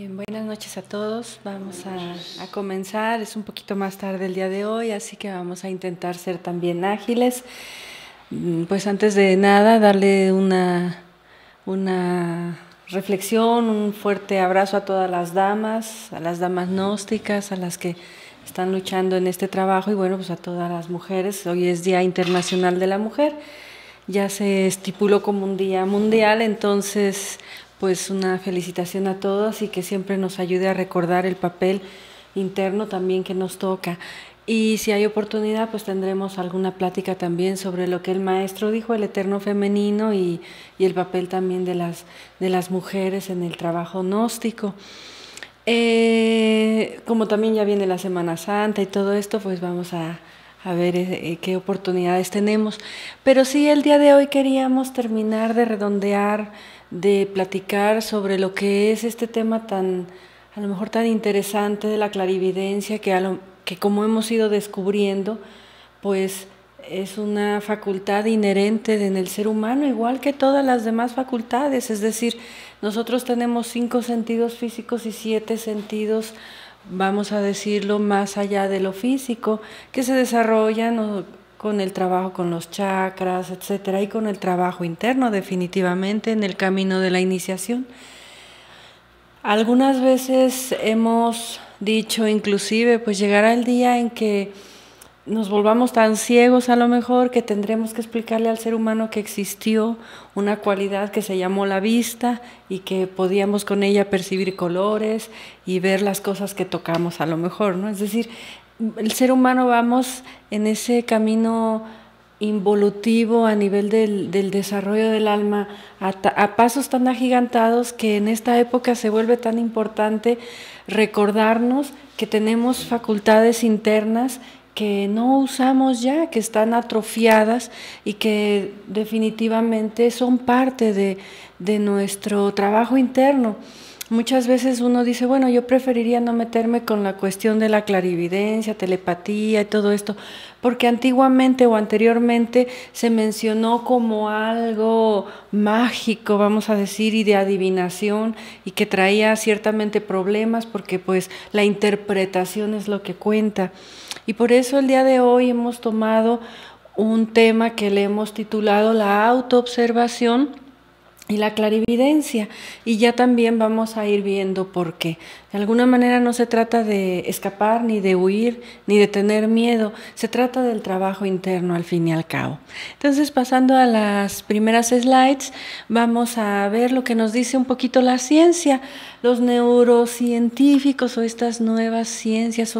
Bien, buenas noches a todos. Vamos a comenzar. Es un poquito más tarde el día de hoy, así que vamos a intentar ser también ágiles. Pues antes de nada, darle una reflexión, un fuerte abrazo a todas las damas, a las damas gnósticas, a las que están luchando en este trabajo y bueno, pues a todas las mujeres. Hoy es Día Internacional de la Mujer. Ya se estipuló como un día mundial, entonces pues una felicitación a todos y que siempre nos ayude a recordar el papel interno también que nos toca. Y si hay oportunidad, pues tendremos alguna plática también sobre lo que el maestro dijo, el eterno femenino y el papel también de las mujeres en el trabajo gnóstico. Como también ya viene la Semana Santa y todo esto, pues vamos a ver qué oportunidades tenemos. Pero sí, el día de hoy queríamos terminar de redondear, de platicar sobre lo que es este tema a lo mejor tan interesante de la clarividencia, que como hemos ido descubriendo, pues es una facultad inherente en el ser humano, igual que todas las demás facultades. Es decir, nosotros tenemos 5 sentidos físicos y 7 sentidos, vamos a decirlo, más allá de lo físico, que se desarrollan con el trabajo con los chakras, etcétera, y con el trabajo interno, definitivamente, en el camino de la iniciación. Algunas veces hemos dicho, inclusive, pues llegará el día en que nos volvamos tan ciegos a lo mejor que tendremos que explicarle al ser humano que existió una cualidad que se llamó la vista y que podíamos con ella percibir colores y ver las cosas que tocamos a lo mejor, ¿no? Es decir, el ser humano vamos en ese camino involutivo a nivel del desarrollo del alma a pasos tan agigantados que en esta época se vuelve tan importante recordarnos que tenemos facultades internas que no usamos ya, que están atrofiadas y que definitivamente son parte de nuestro trabajo interno. Muchas veces uno dice, bueno, yo preferiría no meterme con la cuestión de la clarividencia, telepatía y todo esto, porque antiguamente o anteriormente se mencionó como algo mágico, vamos a decir, y de adivinación, y que traía ciertamente problemas porque pues la interpretación es lo que cuenta. Y por eso el día de hoy hemos tomado un tema que le hemos titulado la autoobservación y la clarividencia, y ya también vamos a ir viendo por qué. De alguna manera no se trata de escapar, ni de huir, ni de tener miedo, se trata del trabajo interno al fin y al cabo. Entonces, pasando a las primeras slides, vamos a ver lo que nos dice un poquito la ciencia, los neurocientíficos o estas nuevas ciencias,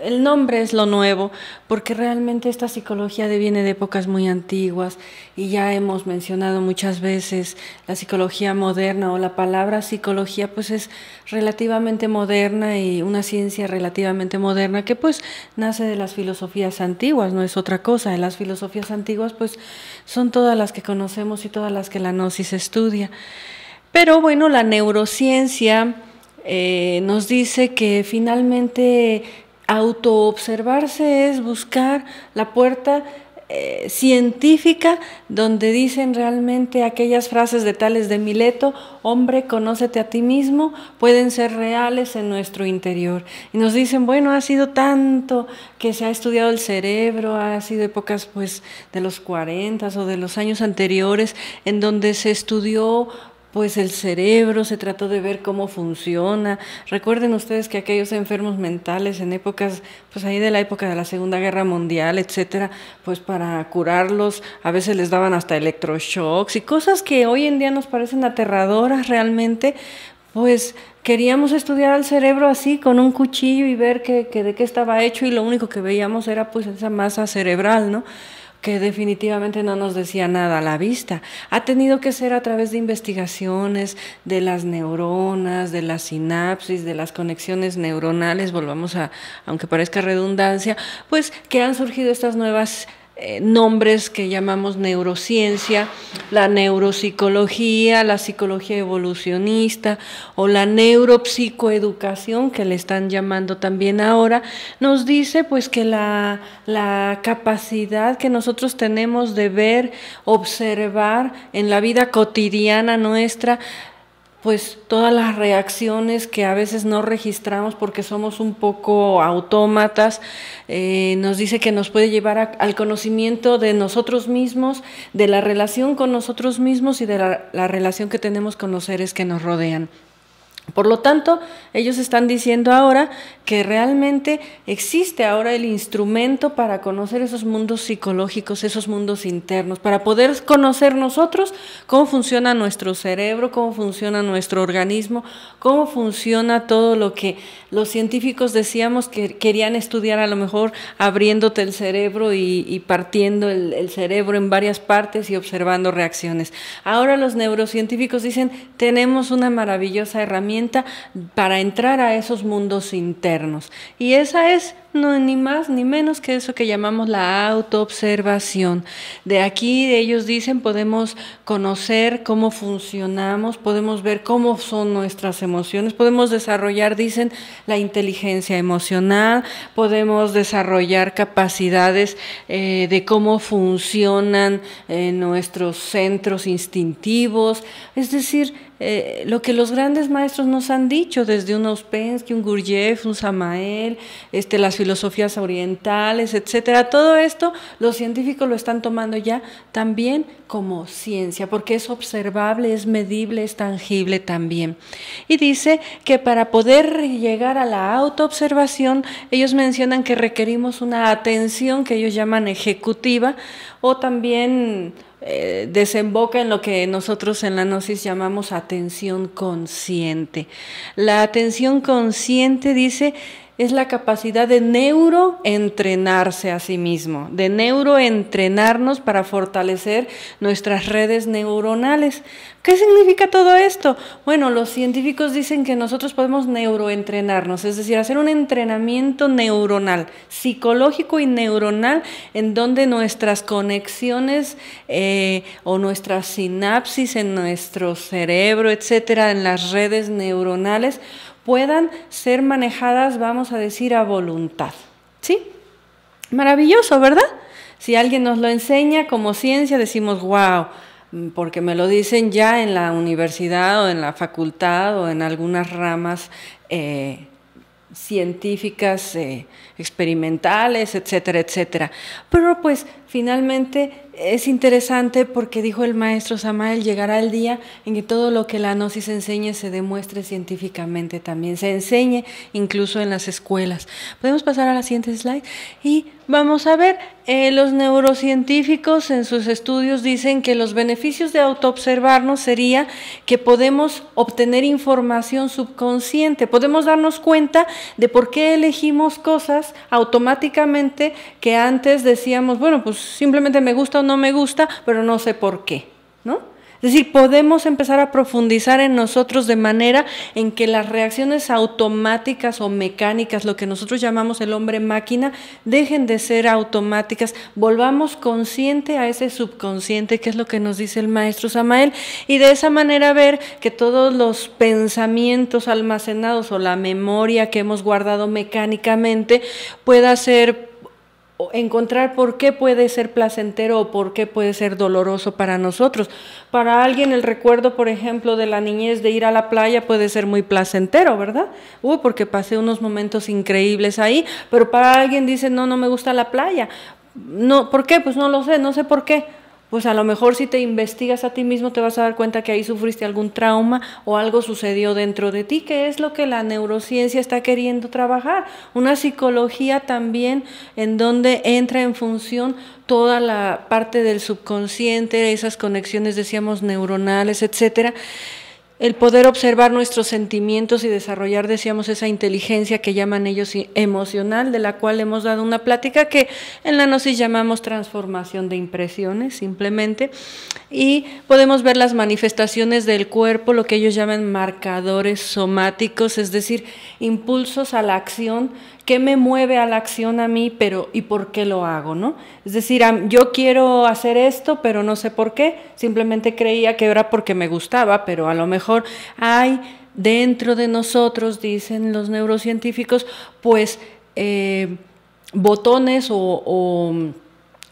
el nombre es lo nuevo, porque realmente esta psicología viene de épocas muy antiguas y ya hemos mencionado muchas veces la psicología moderna o la palabra psicología pues es relativamente moderna y una ciencia relativamente moderna que pues nace de las filosofías antiguas, no es otra cosa. Las filosofías antiguas pues son todas las que conocemos y todas las que la gnosis estudia. Pero bueno, la neurociencia nos dice que finalmente autoobservarse es buscar la puerta científica donde dicen realmente aquellas frases de Tales de Mileto, hombre, conócete a ti mismo, pueden ser reales en nuestro interior. Y nos dicen, bueno, ha sido tanto que se ha estudiado el cerebro, ha sido épocas pues de los 40 o de los años anteriores en donde se estudió pues el cerebro, se trató de ver cómo funciona. Recuerden ustedes que aquellos enfermos mentales en épocas, pues ahí de la época de la Segunda Guerra Mundial, etcétera, pues para curarlos a veces les daban hasta electroshocks y cosas que hoy en día nos parecen aterradoras realmente, pues queríamos estudiar al cerebro así con un cuchillo y ver que de qué estaba hecho y lo único que veíamos era pues esa masa cerebral, ¿no?, que definitivamente no nos decía nada a la vista. Ha tenido que ser a través de investigaciones de las neuronas, de la sinapsis, de las conexiones neuronales, aunque parezca redundancia, pues que han surgido estas nuevas nombres que llamamos neurociencia, la neuropsicología, la psicología evolucionista o la neuropsicoeducación, que le están llamando también ahora, nos dice pues que la capacidad que nosotros tenemos de ver, observar en la vida cotidiana nuestra, pues todas las reacciones que a veces no registramos porque somos un poco autómatas. Nos dice que nos puede llevar al conocimiento de nosotros mismos, de la relación con nosotros mismos y de la relación que tenemos con los seres que nos rodean. Por lo tanto, ellos están diciendo ahora que realmente existe ahora el instrumento para conocer esos mundos psicológicos, esos mundos internos, para poder conocer nosotros cómo funciona nuestro cerebro, cómo funciona nuestro organismo, cómo funciona todo lo que los científicos decíamos que querían estudiar, a lo mejor abriéndote el cerebro y partiendo el cerebro en varias partes y observando reacciones. Ahora los neurocientíficos dicen, tenemos una maravillosa herramienta para entrar a esos mundos internos. Y esa es ni más ni menos que eso que llamamos la autoobservación. De aquí ellos dicen podemos conocer cómo funcionamos, podemos ver cómo son nuestras emociones, podemos desarrollar, dicen, la inteligencia emocional, podemos desarrollar capacidades de cómo funcionan nuestros centros instintivos, es decir, lo que los grandes maestros nos han dicho, desde un Ouspensky, un Gurdjieff, un Samael, las filosofías orientales, etcétera. Todo esto los científicos lo están tomando ya también como ciencia, porque es observable, es medible, es tangible también. Y dice que para poder llegar a la autoobservación, ellos mencionan que requerimos una atención que ellos llaman ejecutiva, o también desemboca en lo que nosotros en la Gnosis llamamos atención consciente. La atención consciente, dice, es la capacidad de neuroentrenarse a sí mismo, de neuroentrenarnos para fortalecer nuestras redes neuronales. ¿Qué significa todo esto? Bueno, los científicos dicen que nosotros podemos neuroentrenarnos, es decir, hacer un entrenamiento neuronal, psicológico y neuronal, en donde nuestras conexiones o nuestras sinapsis en nuestro cerebro, etcétera, en las redes neuronales, puedan ser manejadas, vamos a decir, a voluntad. ¿Sí? Maravilloso, ¿verdad? Si alguien nos lo enseña como ciencia, decimos, wow, porque me lo dicen ya en la universidad o en la facultad o en algunas ramas científicas, experimentales, etcétera, etcétera. Pero pues finalmente es interesante porque dijo el maestro Samael, llegará el día en que todo lo que la Gnosis enseñe se demuestre científicamente también, se enseñe incluso en las escuelas. Podemos pasar a la siguiente slide y vamos a ver, los neurocientíficos en sus estudios dicen que los beneficios de autoobservarnos sería que podemos obtener información subconsciente, podemos darnos cuenta de por qué elegimos cosas automáticamente que antes decíamos, bueno, pues simplemente me gusta o no me gusta, pero no sé por qué, ¿no? Es decir, podemos empezar a profundizar en nosotros de manera en que las reacciones automáticas o mecánicas, lo que nosotros llamamos el hombre máquina, dejen de ser automáticas, volvamos consciente a ese subconsciente, que es lo que nos dice el maestro Samael, y de esa manera ver que todos los pensamientos almacenados o la memoria que hemos guardado mecánicamente pueda ser encontrar por qué puede ser placentero o por qué puede ser doloroso para nosotros. Para alguien el recuerdo, por ejemplo, de la niñez de ir a la playa puede ser muy placentero, ¿verdad? Porque pasé unos momentos increíbles ahí, pero para alguien dice, no me gusta la playa. No, ¿por qué? Pues no lo sé, no sé por qué. Pues a lo mejor si te investigas a ti mismo te vas a dar cuenta que ahí sufriste algún trauma o algo sucedió dentro de ti, que es lo que la neurociencia está queriendo trabajar. Una psicología también en donde entra en función toda la parte del subconsciente, esas conexiones, decíamos, neuronales, etcétera. El poder observar nuestros sentimientos y desarrollar, decíamos, esa inteligencia que llaman ellos emocional, de la cual hemos dado una plática que en la Gnosis llamamos transformación de impresiones, simplemente. Y podemos ver las manifestaciones del cuerpo, lo que ellos llaman marcadores somáticos, es decir, impulsos a la acción. ¿Qué me mueve a la acción a mí, y por qué lo hago, ¿no? Es decir, yo quiero hacer esto, pero no sé por qué, simplemente creía que era porque me gustaba, pero a lo mejor hay dentro de nosotros, dicen los neurocientíficos, pues botones o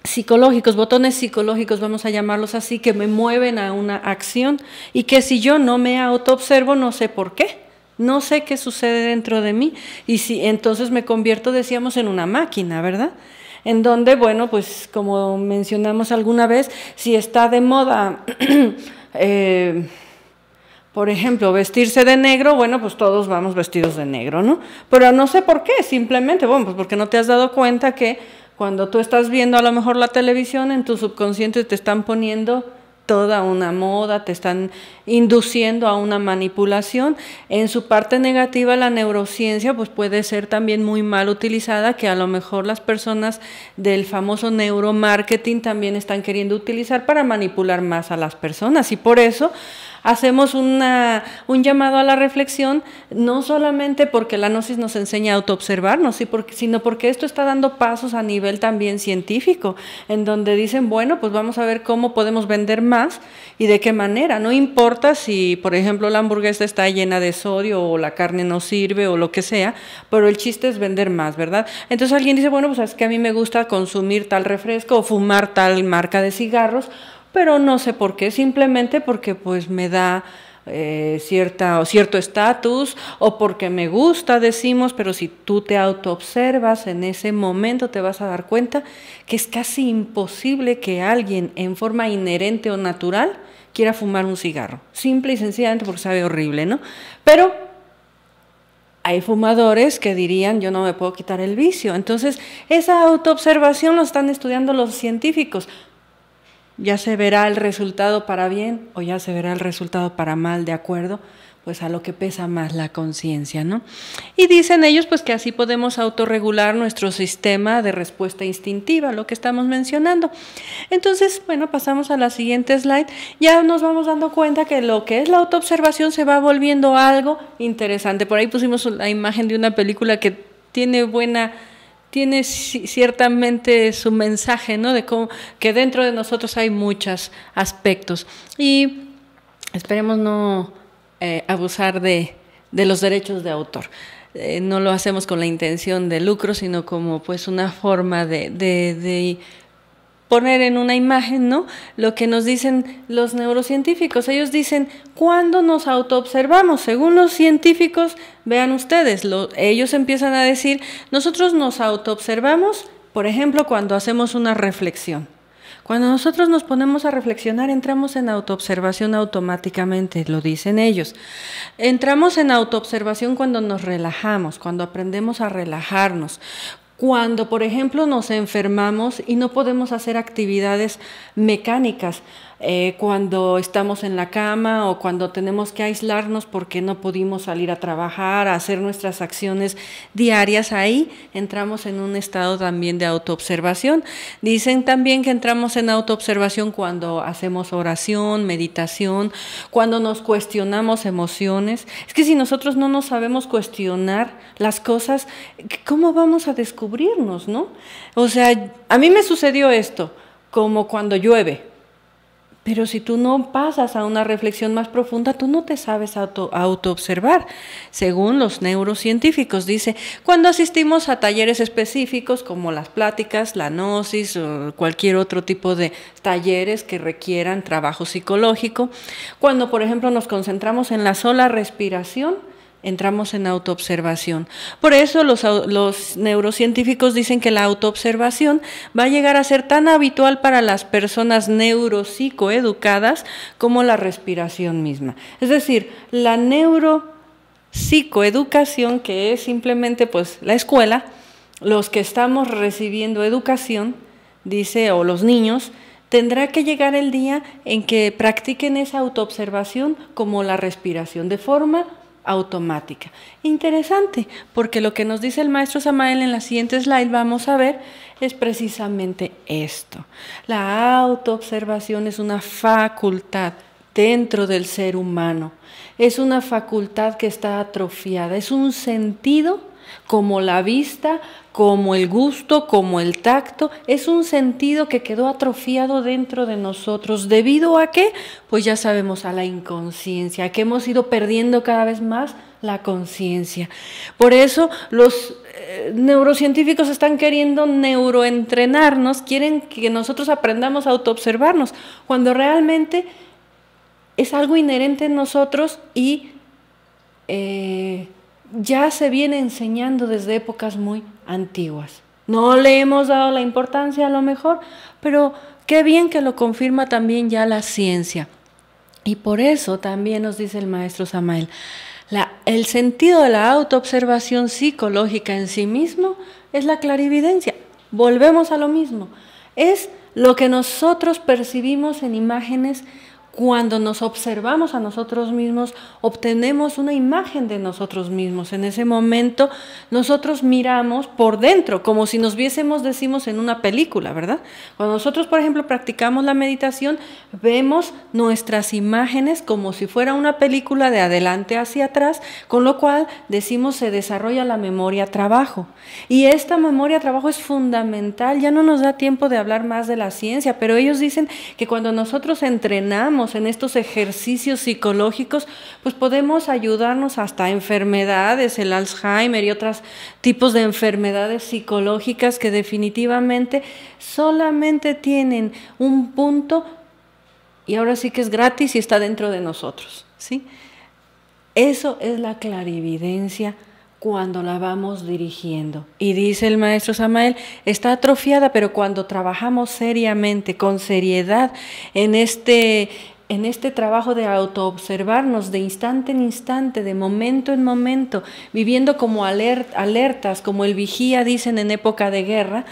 psicológicos, botones psicológicos, vamos a llamarlos así, que me mueven a una acción y que si yo no me autoobservo, no sé por qué, no sé qué sucede dentro de mí y si entonces me convierto, decíamos, en una máquina, ¿verdad? En donde, bueno, pues como mencionamos alguna vez, si está de moda, por ejemplo, vestirse de negro, bueno, pues todos vamos vestidos de negro, ¿no? Pero no sé por qué, simplemente, bueno, pues porque no te has dado cuenta que cuando tú estás viendo a lo mejor la televisión, en tu subconsciente te están poniendo toda una moda, te están induciendo a una manipulación. En su parte negativa, la neurociencia pues puede ser también muy mal utilizada, que a lo mejor las personas del famoso neuromarketing también están queriendo utilizar para manipular más a las personas, y por eso hacemos un llamado a la reflexión, no solamente porque la gnosis nos enseña a autoobservarnos, sino porque esto está dando pasos a nivel también científico, en donde dicen, bueno, pues vamos a ver cómo podemos vender más y de qué manera. No importa si, por ejemplo, la hamburguesa está llena de sodio o la carne no sirve o lo que sea, pero el chiste es vender más, ¿verdad? Entonces alguien dice, bueno, pues es que a mí me gusta consumir tal refresco o fumar tal marca de cigarros, pero no sé por qué, simplemente porque pues me da cierto estatus o porque me gusta, decimos, pero si tú te autoobservas en ese momento te vas a dar cuenta que es casi imposible que alguien en forma inherente o natural quiera fumar un cigarro, simple y sencillamente porque sabe horrible, ¿no? Pero hay fumadores que dirían, yo no me puedo quitar el vicio. Entonces, esa autoobservación lo están estudiando los científicos. Ya se verá el resultado para bien o ya se verá el resultado para mal, de acuerdo pues a lo que pesa más, la conciencia, ¿no? Y dicen ellos pues que así podemos autorregular nuestro sistema de respuesta instintiva, lo que estamos mencionando. Entonces, bueno, pasamos a la siguiente slide. Ya nos vamos dando cuenta que lo que es la autoobservación se va volviendo algo interesante. Por ahí pusimos la imagen de una película que tiene ciertamente su mensaje, ¿no? De cómo que dentro de nosotros hay muchos aspectos. Y esperemos no abusar de los derechos de autor. No lo hacemos con la intención de lucro, sino como pues una forma de poner en una imagen, ¿no? Lo que nos dicen los neurocientíficos. Ellos dicen, ¿cuándo nos autoobservamos? Según los científicos, vean ustedes, ellos empiezan a decir, nosotros nos autoobservamos, por ejemplo, cuando hacemos una reflexión. Cuando nosotros nos ponemos a reflexionar, entramos en autoobservación automáticamente, lo dicen ellos. Entramos en autoobservación cuando nos relajamos, cuando aprendemos a relajarnos. Cuando, por ejemplo, nos enfermamos y no podemos hacer actividades mecánicas, cuando estamos en la cama o cuando tenemos que aislarnos porque no pudimos salir a trabajar, a hacer nuestras acciones diarias, ahí entramos en un estado también de autoobservación. Dicen también que entramos en autoobservación cuando hacemos oración, meditación, cuando nos cuestionamos emociones. Es que si nosotros no nos sabemos cuestionar las cosas, ¿cómo vamos a descubrirnos, no? O sea, a mí me sucedió esto, como cuando llueve. Pero si tú no pasas a una reflexión más profunda, tú no te sabes autoobservar. Según los neurocientíficos, dice, cuando asistimos a talleres específicos como las pláticas, la gnosis o cualquier otro tipo de talleres que requieran trabajo psicológico, cuando por ejemplo nos concentramos en la sola respiración, entramos en autoobservación. Por eso los neurocientíficos dicen que la autoobservación va a llegar a ser tan habitual para las personas neuropsicoeducadas como la respiración misma. Es decir, la neuropsicoeducación, que es simplemente pues la escuela, los que estamos recibiendo educación, dice, o los niños, tendrá que llegar el día en que practiquen esa autoobservación como la respiración, de forma automática. Interesante, porque lo que nos dice el maestro Samael en la siguiente slide, vamos a ver, es precisamente esto. La autoobservación es una facultad dentro del ser humano, es una facultad que está atrofiada, es un sentido como la vista, como el gusto, como el tacto, es un sentido que quedó atrofiado dentro de nosotros. ¿Debido a qué? Pues ya sabemos, a la inconsciencia, que hemos ido perdiendo cada vez más la conciencia. Por eso los neurocientíficos están queriendo neuroentrenarnos, quieren que nosotros aprendamos a autoobservarnos, cuando realmente es algo inherente en nosotros y ya se viene enseñando desde épocas muy antiguas. No le hemos dado la importancia a lo mejor, pero qué bien que lo confirma también ya la ciencia. Y por eso también nos dice el maestro Samael, el sentido de la autoobservación psicológica en sí mismo es la clarividencia. Volvemos a lo mismo. Es lo que nosotros percibimos en imágenes. Cuando nos observamos a nosotros mismos, obtenemos una imagen de nosotros mismos. En ese momento nosotros miramos por dentro, como si nos viésemos, decimos, en una película, ¿verdad? Cuando nosotros, por ejemplo, practicamos la meditación, vemos nuestras imágenes como si fuera una película de adelante hacia atrás, con lo cual decimos se desarrolla la memoria trabajo. Y esta memoria trabajo es fundamental. Ya no nos da tiempo de hablar más de la ciencia, pero ellos dicen que cuando nosotros entrenamos en estos ejercicios psicológicos, pues podemos ayudarnos hasta enfermedades, el Alzheimer y otros tipos de enfermedades psicológicas que definitivamente solamente tienen un punto y ahora sí que es gratis y está dentro de nosotros, ¿sí? Eso es la clarividencia cuando la vamos dirigiendo. Y dice el maestro Samael, está atrofiada, pero cuando trabajamos seriamente, con seriedad, en este trabajo de autoobservarnos de instante en instante, de momento en momento, viviendo como alertas, como el vigía dicen en época de guerra,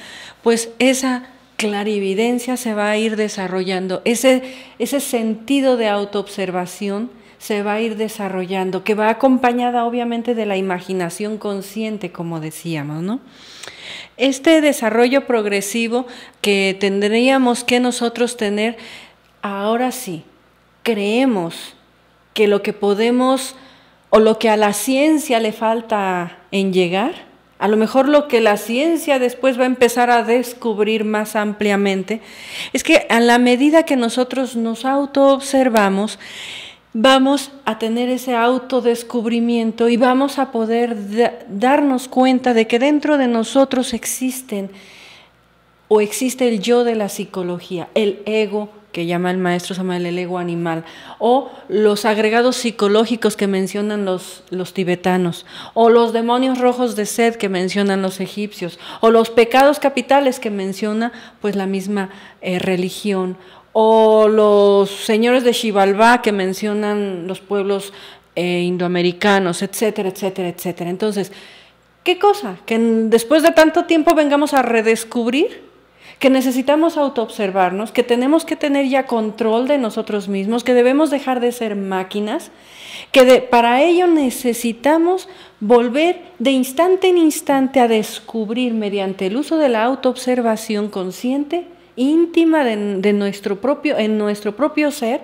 pues esa clarividencia se va a ir desarrollando, ese sentido de autoobservación se va a ir desarrollando, que va acompañada obviamente de la imaginación consciente, como decíamos, ¿no? Este desarrollo progresivo que tendríamos que nosotros tener, ahora sí, creemos que lo que podemos o lo que a la ciencia le falta en llegar, a lo mejor lo que la ciencia después va a empezar a descubrir más ampliamente, es que a la medida que nosotros nos autoobservamos, vamos a tener ese autodescubrimiento y vamos a poder darnos cuenta de que dentro de nosotros existe el yo de la psicología, el ego, que llama el maestro Samael el ego animal, o los agregados psicológicos que mencionan los tibetanos, o los demonios rojos de Set que mencionan los egipcios, o los pecados capitales que menciona pues la misma religión, o los señores de Xibalbá que mencionan los pueblos indoamericanos, etcétera, etcétera, etcétera. Entonces, ¿qué cosa? Que después de tanto tiempo vengamos a redescubrir que necesitamos autoobservarnos, que tenemos que tener ya control de nosotros mismos, que debemos dejar de ser máquinas, que para ello necesitamos volver de instante en instante a descubrir mediante el uso de la autoobservación consciente, íntima en nuestro propio ser,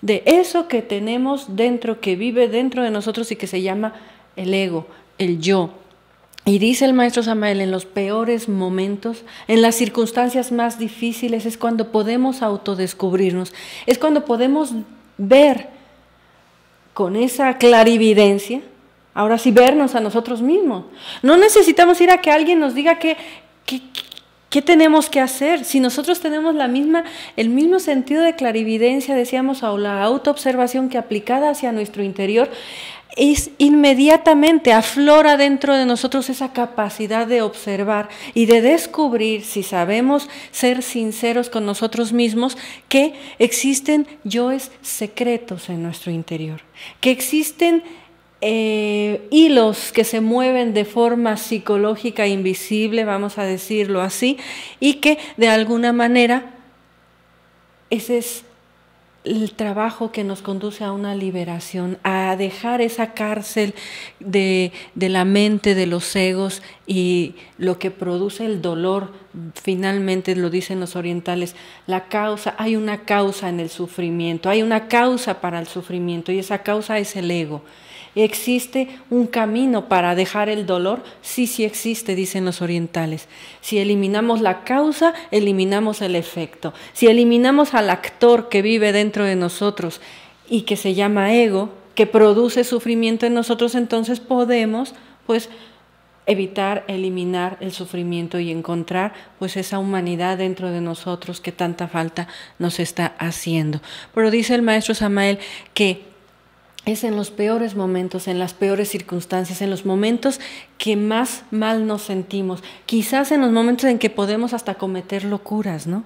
de eso que tenemos dentro, que vive dentro de nosotros y que se llama el ego, el yo. Y dice el maestro Samael, en los peores momentos, en las circunstancias más difíciles, es cuando podemos autodescubrirnos, es cuando podemos ver con esa clarividencia, ahora sí vernos a nosotros mismos. No necesitamos ir a que alguien nos diga qué tenemos que hacer. Si nosotros tenemos el mismo sentido de clarividencia, decíamos, o la autoobservación que aplicada hacia nuestro interior, es inmediatamente aflora dentro de nosotros esa capacidad de observar y de descubrir, si sabemos ser sinceros con nosotros mismos, que existen yoes secretos en nuestro interior, que existen hilos que se mueven de forma psicológica invisible, vamos a decirlo así, y que de alguna manera ese es el trabajo que nos conduce a una liberación, a dejar esa cárcel de la mente, de los egos y lo que produce el dolor. Finalmente lo dicen los orientales, hay una causa en el sufrimiento, hay una causa para el sufrimiento y esa causa es el ego. ¿Existe un camino para dejar el dolor? Sí, sí existe, dicen los orientales. Si eliminamos la causa, eliminamos el efecto. Si eliminamos al actor que vive dentro de nosotros y que se llama ego, que produce sufrimiento en nosotros, entonces podemos, pues, evitar, eliminar el sufrimiento y encontrar pues esa humanidad dentro de nosotros que tanta falta nos está haciendo. Pero dice el maestro Samael que es en los peores momentos, en las peores circunstancias, en los momentos que más mal nos sentimos, quizás en los momentos en que podemos hasta cometer locuras, ¿no?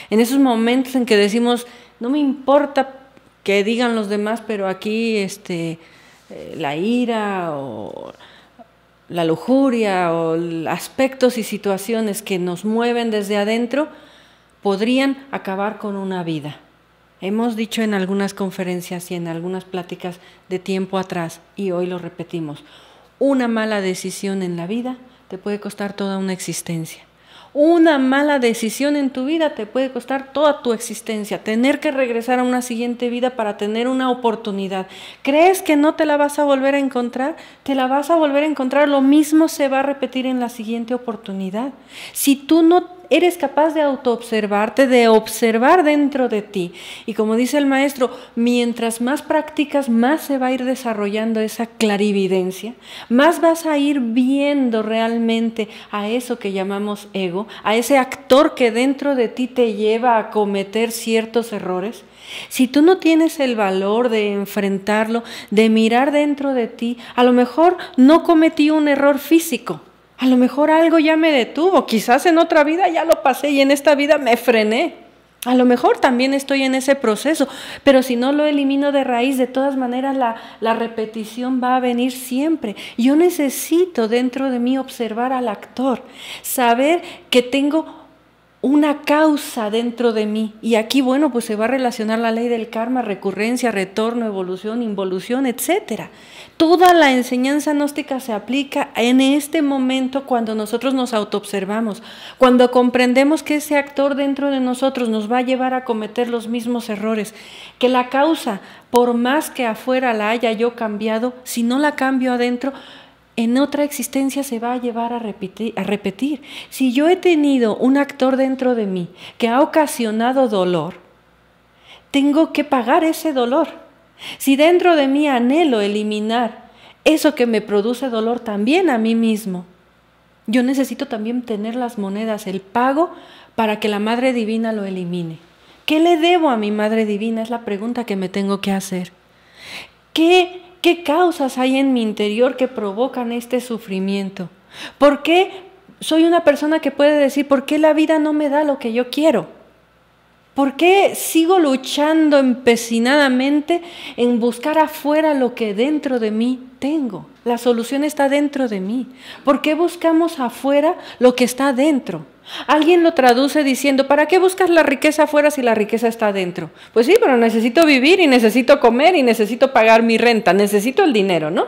En esos momentos en que decimos, no me importa que digan los demás, pero aquí la ira o la lujuria o aspectos y situaciones que nos mueven desde adentro podrían acabar con una vida. Hemos dicho en algunas conferencias y en algunas pláticas de tiempo atrás, y hoy lo repetimos, una mala decisión en la vida te puede costar toda una existencia. Una mala decisión en tu vida te puede costar toda tu existencia, tener que regresar a una siguiente vida para tener una oportunidad. ¿Crees que no te la vas a volver a encontrar? Te la vas a volver a encontrar, lo mismo se va a repetir en la siguiente oportunidad. Si tú no eres capaz de autoobservarte, de observar dentro de ti, y como dice el maestro, mientras más practicas, más se va a ir desarrollando esa clarividencia, más vas a ir viendo realmente a eso que llamamos ego, a ese actor que dentro de ti te lleva a cometer ciertos errores. Si tú no tienes el valor de enfrentarlo, de mirar dentro de ti, a lo mejor no cometí un error físico, a lo mejor algo ya me detuvo, quizás en otra vida ya lo pasé y en esta vida me frené. A lo mejor también estoy en ese proceso, pero si no lo elimino de raíz, de todas maneras la repetición va a venir siempre. Yo necesito dentro de mí observar al actor, saber que tengo una causa dentro de mí. Y aquí, bueno, pues se va a relacionar la ley del karma, recurrencia, retorno, evolución, involución, etcétera. Toda la enseñanza gnóstica se aplica en este momento cuando nosotros nos autoobservamos, cuando comprendemos que ese actor dentro de nosotros nos va a llevar a cometer los mismos errores, que la causa, por más que afuera la haya yo cambiado, si no la cambio adentro, en otra existencia se va a llevar a repetir. Si yo he tenido un actor dentro de mí que ha ocasionado dolor, tengo que pagar ese dolor. Si dentro de mí anhelo eliminar eso que me produce dolor también a mí mismo, yo necesito también tener las monedas, el pago para que la Madre Divina lo elimine. ¿Qué le debo a mi Madre Divina? Es la pregunta que me tengo que hacer. ¿Qué causas hay en mi interior que provocan este sufrimiento? ¿Por qué soy una persona que puede decir, ¿por qué la vida no me da lo que yo quiero? ¿Por qué sigo luchando empecinadamente en buscar afuera lo que dentro de mí tengo? La solución está dentro de mí. ¿Por qué buscamos afuera lo que está dentro? Alguien lo traduce diciendo, ¿para qué buscas la riqueza afuera si la riqueza está dentro? Pues sí, pero necesito vivir y necesito comer y necesito pagar mi renta, necesito el dinero, ¿no?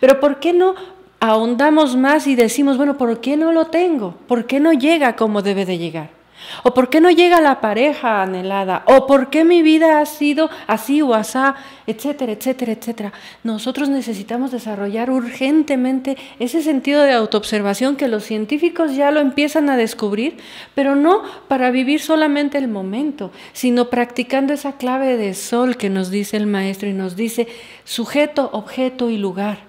Pero ¿por qué no ahondamos más y decimos, bueno, ¿por qué no lo tengo? ¿Por qué no llega como debe de llegar? ¿O por qué no llega la pareja anhelada? ¿O por qué mi vida ha sido así o asá? Etcétera, etcétera, etcétera. Nosotros necesitamos desarrollar urgentemente ese sentido de autoobservación que los científicos ya lo empiezan a descubrir, pero no para vivir solamente el momento, sino practicando esa clave de sol que nos dice el maestro y nos dice sujeto, objeto y lugar.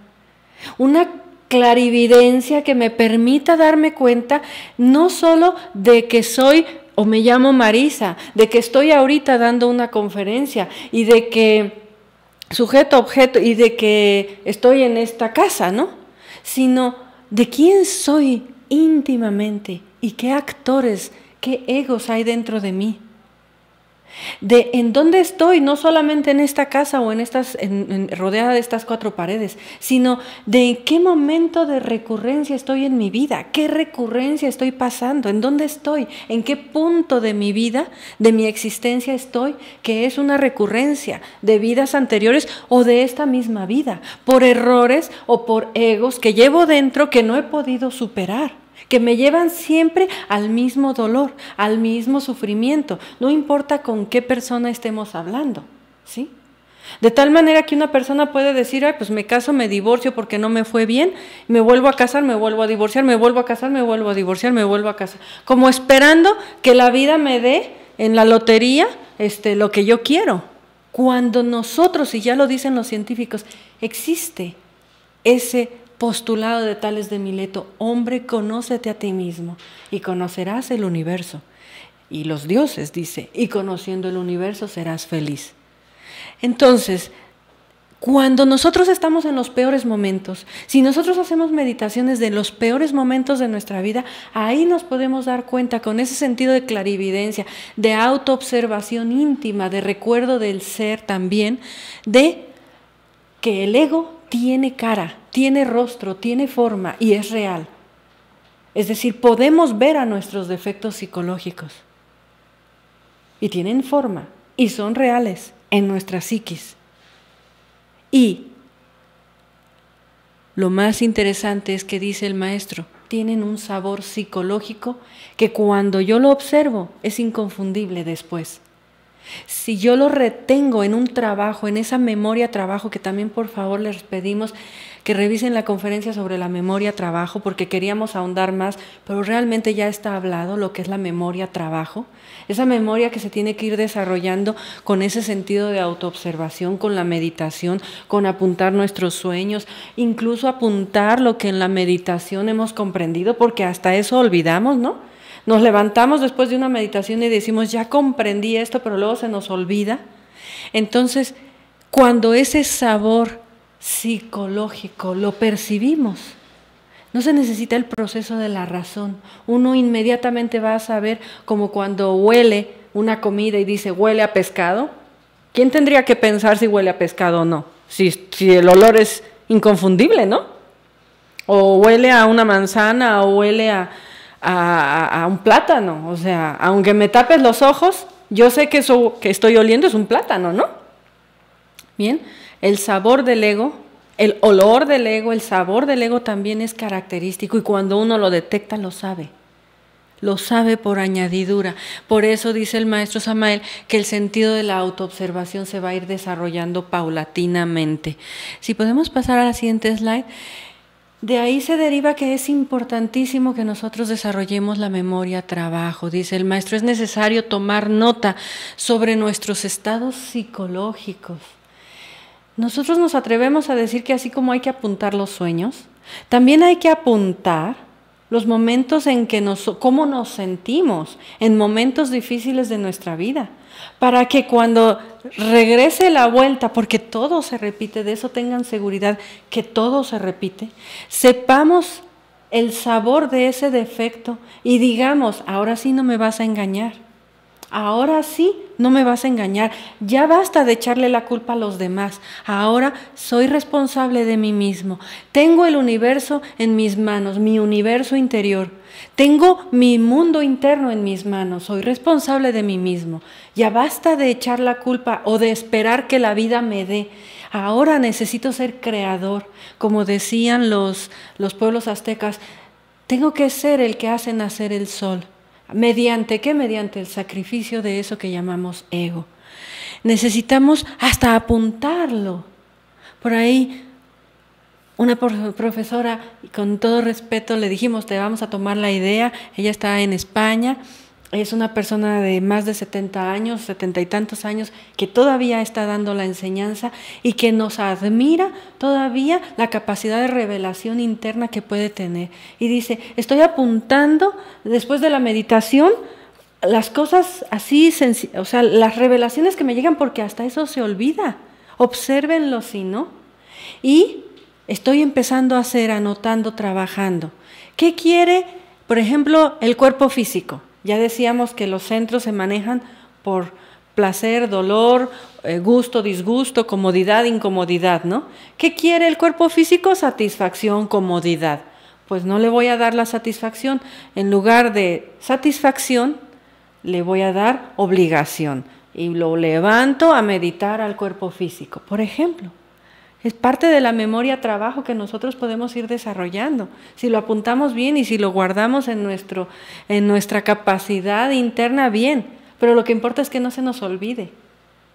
Una clarividencia que me permita darme cuenta no solo de que soy o me llamo Marisa, de que estoy ahorita dando una conferencia y de que sujeto, objeto y de que estoy en esta casa, ¿no? Sino de quién soy íntimamente y qué actores, qué egos hay dentro de mí. De en dónde estoy, no solamente en esta casa o rodeada de estas cuatro paredes, sino de en qué momento de recurrencia estoy en mi vida, qué recurrencia estoy pasando, en dónde estoy, en qué punto de mi vida, de mi existencia estoy, que es una recurrencia de vidas anteriores o de esta misma vida, por errores o por egos que llevo dentro que no he podido superar, que me llevan siempre al mismo dolor, al mismo sufrimiento, no importa con qué persona estemos hablando, ¿sí? De tal manera que una persona puede decir, ay, pues me caso, me divorcio porque no me fue bien, me vuelvo a casar, me vuelvo a divorciar, me vuelvo a casar, me vuelvo a divorciar, me vuelvo a casar, como esperando que la vida me dé en la lotería lo que yo quiero. Cuando nosotros, y ya lo dicen los científicos, existe ese postulado de Tales de Mileto: hombre, conócete a ti mismo y conocerás el universo. Y los dioses, dice, y conociendo el universo serás feliz. Entonces, cuando nosotros estamos en los peores momentos, si nosotros hacemos meditaciones de los peores momentos de nuestra vida, ahí nos podemos dar cuenta, con ese sentido de clarividencia, de autoobservación íntima, de recuerdo del ser también, de que el ego tiene cara, tiene rostro, tiene forma y es real. Es decir, podemos ver a nuestros defectos psicológicos y tienen forma y son reales en nuestra psiquis. Y lo más interesante es que dice el maestro, tienen un sabor psicológico que cuando yo lo observo es inconfundible después. Si yo lo retengo en un trabajo, en esa memoria trabajo, que también por favor les pedimos que revisen la conferencia sobre la memoria trabajo, porque queríamos ahondar más, pero realmente ya está hablado lo que es la memoria trabajo, esa memoria que se tiene que ir desarrollando con ese sentido de autoobservación, con la meditación, con apuntar nuestros sueños, incluso apuntar lo que en la meditación hemos comprendido, porque hasta eso olvidamos, ¿no? Nos levantamos después de una meditación y decimos, ya comprendí esto, pero luego se nos olvida. Entonces, cuando ese sabor psicológico lo percibimos, no se necesita el proceso de la razón. Uno inmediatamente va a saber, como cuando huele una comida y dice, huele a pescado. ¿Quién tendría que pensar si huele a pescado o no? Si el olor es inconfundible, ¿no? O huele a una manzana o huele a un plátano, o sea, aunque me tapes los ojos, yo sé que eso que estoy oliendo es un plátano, ¿no? Bien, el sabor del ego, el olor del ego, el sabor del ego también es característico y cuando uno lo detecta lo sabe por añadidura. Por eso dice el maestro Samael que el sentido de la autoobservación se va a ir desarrollando paulatinamente. Si podemos pasar a la siguiente slide. De ahí se deriva que es importantísimo que nosotros desarrollemos la memoria trabajo. Dice el maestro, es necesario tomar nota sobre nuestros estados psicológicos. Nosotros nos atrevemos a decir que así como hay que apuntar los sueños, también hay que apuntar los momentos en que cómo nos sentimos en momentos difíciles de nuestra vida, para que cuando regrese la vuelta, porque todo se repite, de eso tengan seguridad, que todo se repite, sepamos el sabor de ese defecto y digamos, ahora sí no me vas a engañar, ahora sí no me vas a engañar, ya basta de echarle la culpa a los demás, ahora soy responsable de mí mismo, tengo el universo en mis manos, mi universo interior, tengo mi mundo interno en mis manos, soy responsable de mí mismo, ya basta de echar la culpa o de esperar que la vida me dé, ahora necesito ser creador, como decían los pueblos aztecas, tengo que ser el que hace nacer el sol. ¿Mediante qué? Mediante el sacrificio de eso que llamamos ego. Necesitamos hasta apuntarlo. Por ahí una profesora, con todo respeto, le dijimos, te vamos a tomar la idea. Ella está en España, es una persona de más de 70 años, 70 y tantos años, que todavía está dando la enseñanza y que nos admira todavía la capacidad de revelación interna que puede tener. Y dice, estoy apuntando después de la meditación las cosas así, o sea, las revelaciones que me llegan, porque hasta eso se olvida. Obsérvenlo si no. Y estoy empezando a hacer, anotando, trabajando. ¿Qué quiere, por ejemplo, el cuerpo físico? Ya decíamos que los centros se manejan por placer, dolor, gusto, disgusto, comodidad, incomodidad, ¿no? ¿Qué quiere el cuerpo físico? Satisfacción, comodidad. Pues no le voy a dar la satisfacción. En lugar de satisfacción, le voy a dar obligación. Y lo levanto a meditar al cuerpo físico, por ejemplo. Es parte de la memoria trabajo que nosotros podemos ir desarrollando. Si lo apuntamos bien y si lo guardamos en nuestra capacidad interna, bien. Pero lo que importa es que no se nos olvide.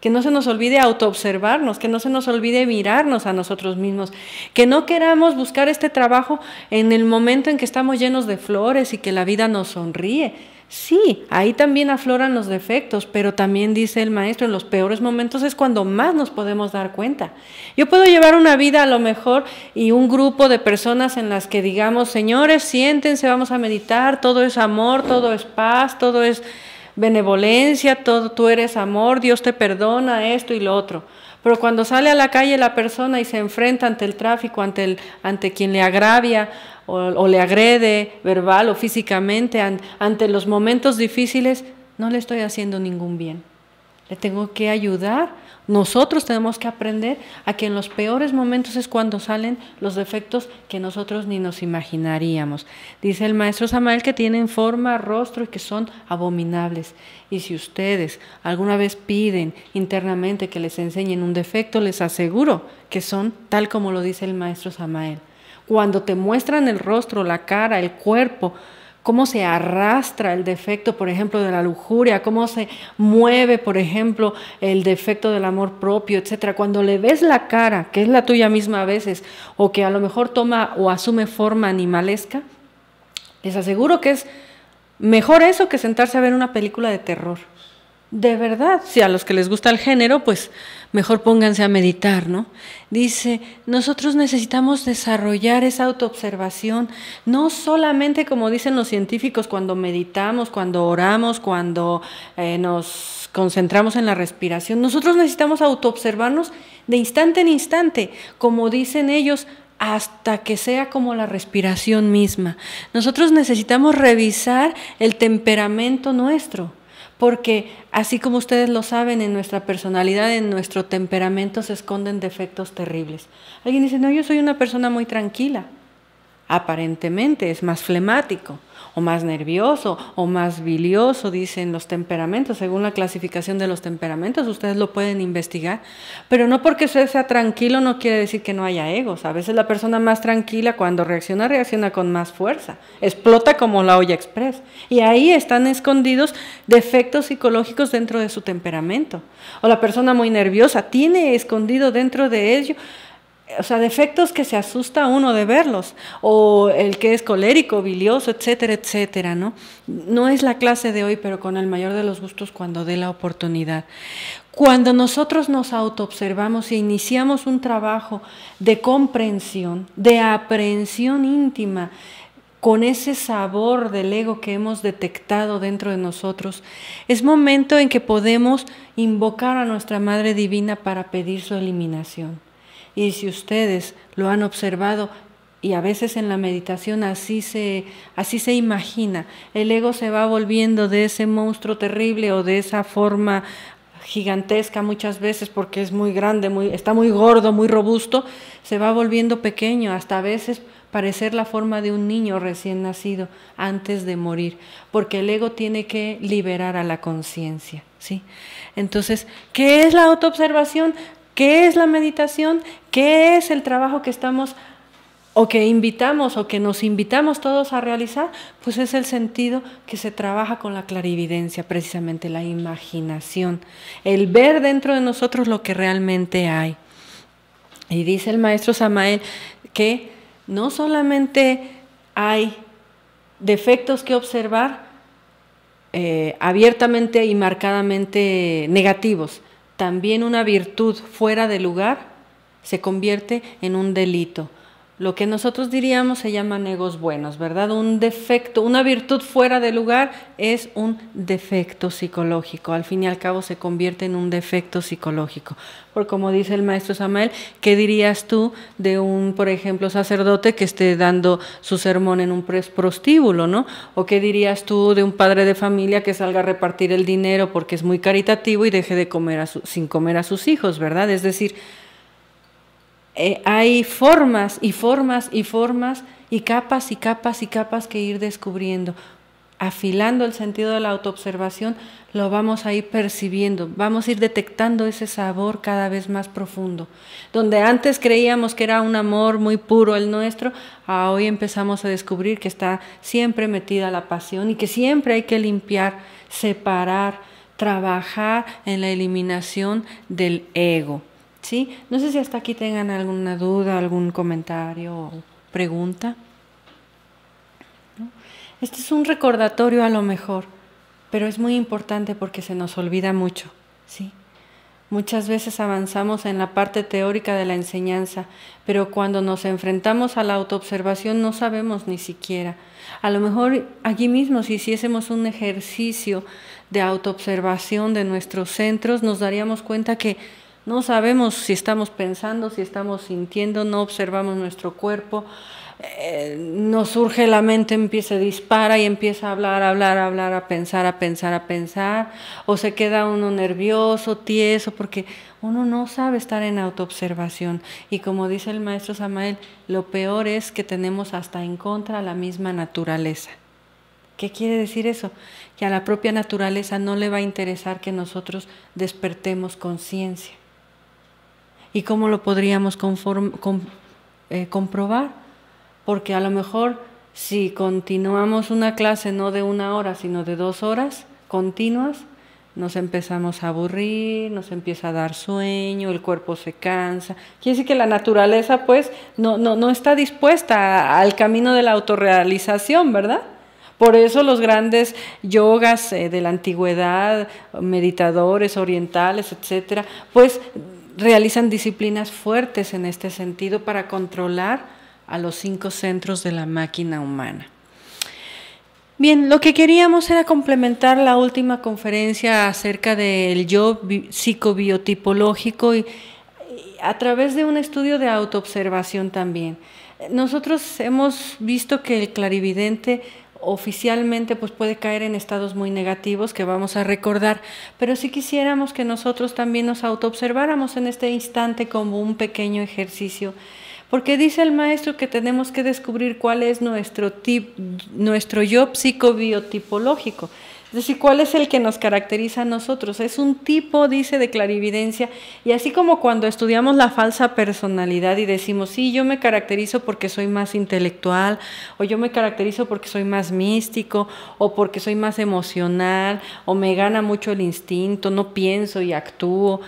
Que no se nos olvide autoobservarnos, que no se nos olvide mirarnos a nosotros mismos. Que no queramos buscar este trabajo en el momento en que estamos llenos de flores y que la vida nos sonríe, Sí, ahí también afloran los defectos, pero también dice el maestro, en los peores momentos es cuando más nos podemos dar cuenta. Yo puedo llevar una vida a lo mejor y un grupo de personas en las que digamos, señores, siéntense, vamos a meditar, todo es amor, todo es paz, todo es benevolencia, todo, tú eres amor, Dios te perdona esto y lo otro. Pero cuando sale a la calle la persona y se enfrenta ante el tráfico, ante quien le agravia o le agrede verbal o físicamente, ante los momentos difíciles, no le estoy haciendo ningún bien. Le tengo que ayudar. Nosotros tenemos que aprender a que en los peores momentos es cuando salen los defectos que nosotros ni nos imaginaríamos. Dice el maestro Samael que tienen forma, rostro y que son abominables. Y si ustedes alguna vez piden internamente que les enseñen un defecto, les aseguro que son tal como lo dice el maestro Samael. Cuando te muestran el rostro, la cara, el cuerpo, cómo se arrastra el defecto, por ejemplo, de la lujuria, cómo se mueve, por ejemplo, el defecto del amor propio, etcétera. Cuando le ves la cara, que es la tuya misma a veces, o que a lo mejor toma o asume forma animalesca, les aseguro que es mejor eso que sentarse a ver una película de terror. De verdad, si a los que les gusta el género, pues mejor pónganse a meditar, ¿no? Dice, nosotros necesitamos desarrollar esa autoobservación, no solamente como dicen los científicos cuando meditamos, cuando oramos, cuando nos concentramos en la respiración. Nosotros necesitamos autoobservarnos de instante en instante, como dicen ellos, hasta que sea como la respiración misma. Nosotros necesitamos revisar el temperamento nuestro. Porque así como ustedes lo saben, en nuestra personalidad, en nuestro temperamento se esconden defectos terribles. Alguien dice, no, yo soy una persona muy tranquila. Aparentemente es más flemático, o más nervioso, o más bilioso, dicen los temperamentos, según la clasificación de los temperamentos, ustedes lo pueden investigar, pero no porque usted sea tranquilo no quiere decir que no haya egos. A veces la persona más tranquila cuando reacciona con más fuerza, explota como la olla express, y ahí están escondidos defectos psicológicos dentro de su temperamento. O la persona muy nerviosa tiene escondido dentro de ello, o sea, defectos que se asusta uno de verlos, o el que es colérico, bilioso, etcétera, etcétera, ¿no? No es la clase de hoy, pero con el mayor de los gustos cuando dé la oportunidad. Cuando nosotros nos autoobservamos e iniciamos un trabajo de comprensión, de aprehensión íntima, con ese sabor del ego que hemos detectado dentro de nosotros, es momento en que podemos invocar a nuestra Madre Divina para pedir su eliminación. Y si ustedes lo han observado, y a veces en la meditación así se imagina, el ego se va volviendo de ese monstruo terrible o de esa forma gigantesca muchas veces porque es muy grande, está muy gordo, muy robusto, se va volviendo pequeño, hasta a veces parecer la forma de un niño recién nacido antes de morir, porque el ego tiene que liberar a la conciencia, ¿sí? Entonces, ¿qué es la autoobservación? ¿Qué es la meditación? ¿Qué es el trabajo que estamos o que invitamos o que nos invitamos todos a realizar? Pues es el sentido que se trabaja con la clarividencia, precisamente la imaginación, el ver dentro de nosotros lo que realmente hay. Y dice el maestro Samael que no solamente hay defectos que observar abiertamente y marcadamente negativos, también una virtud fuera de lugar se convierte en un delito. Lo que nosotros diríamos se llaman egos buenos, ¿verdad? Un defecto, una virtud fuera de lugar es un defecto psicológico. Al fin y al cabo se convierte en un defecto psicológico. Por como dice el maestro Samael, ¿qué dirías tú de un, por ejemplo, sacerdote que esté dando su sermón en un prostíbulo, ¿no? O qué dirías tú de un padre de familia que salga a repartir el dinero porque es muy caritativo y deje de comer sin comer a sus hijos, ¿verdad? Es decir, hay formas y formas y formas y capas y capas y capas que ir descubriendo. Afilando el sentido de la autoobservación, lo vamos a ir percibiendo, vamos a ir detectando ese sabor cada vez más profundo. Donde antes creíamos que era un amor muy puro el nuestro, hoy empezamos a descubrir que está siempre metida la pasión y que siempre hay que limpiar, separar, trabajar en la eliminación del ego. ¿Sí? No sé si hasta aquí tengan alguna duda, algún comentario o pregunta. ¿No? Este es un recordatorio a lo mejor pero es muy importante porque se nos olvida mucho, ¿sí? Muchas veces avanzamos en la parte teórica de la enseñanza, pero cuando nos enfrentamos a la autoobservación no sabemos ni siquiera. A lo mejor aquí mismo, si hiciésemos un ejercicio de autoobservación de nuestros centros, nos daríamos cuenta que no sabemos si estamos pensando, si estamos sintiendo, no observamos nuestro cuerpo. Nos surge la mente, empieza, dispara y empieza a hablar, a pensar, o se queda uno nervioso, tieso, porque uno no sabe estar en autoobservación. Y como dice el maestro Samael, lo peor es que tenemos hasta en contra la misma naturaleza. ¿Qué quiere decir eso? Que a la propia naturaleza no le va a interesar que nosotros despertemos conciencia. ¿Y cómo lo podríamos comprobar? Porque a lo mejor si continuamos una clase no de 1 hora, sino de 2 horas continuas, nos empezamos a aburrir, nos empieza a dar sueño, el cuerpo se cansa. Quiere decir que la naturaleza pues no está dispuesta al camino de la autorrealización, ¿verdad? Por eso los grandes yogas de la antigüedad, meditadores orientales, etcétera, pues realizan disciplinas fuertes en este sentido para controlar a los 5 centros de la máquina humana. Bien, lo que queríamos era complementar la última conferencia acerca del yo psicobiotipológico y a través de un estudio de autoobservación también. Nosotros hemos visto que el clarividente oficialmente pues puede caer en estados muy negativos que vamos a recordar, pero si quisiéramos que nosotros también nos autoobserváramos en este instante como un pequeño ejercicio, porque dice el maestro que tenemos que descubrir cuál es nuestro yo psicobiotipológico, es decir, cuál es el que nos caracteriza a nosotros. Es un tipo, dice, de clarividencia, y así como cuando estudiamos la falsa personalidad y decimos, sí, yo me caracterizo porque soy más intelectual, o yo me caracterizo porque soy más místico, o porque soy más emocional, o me gana mucho el instinto, no pienso y actúo,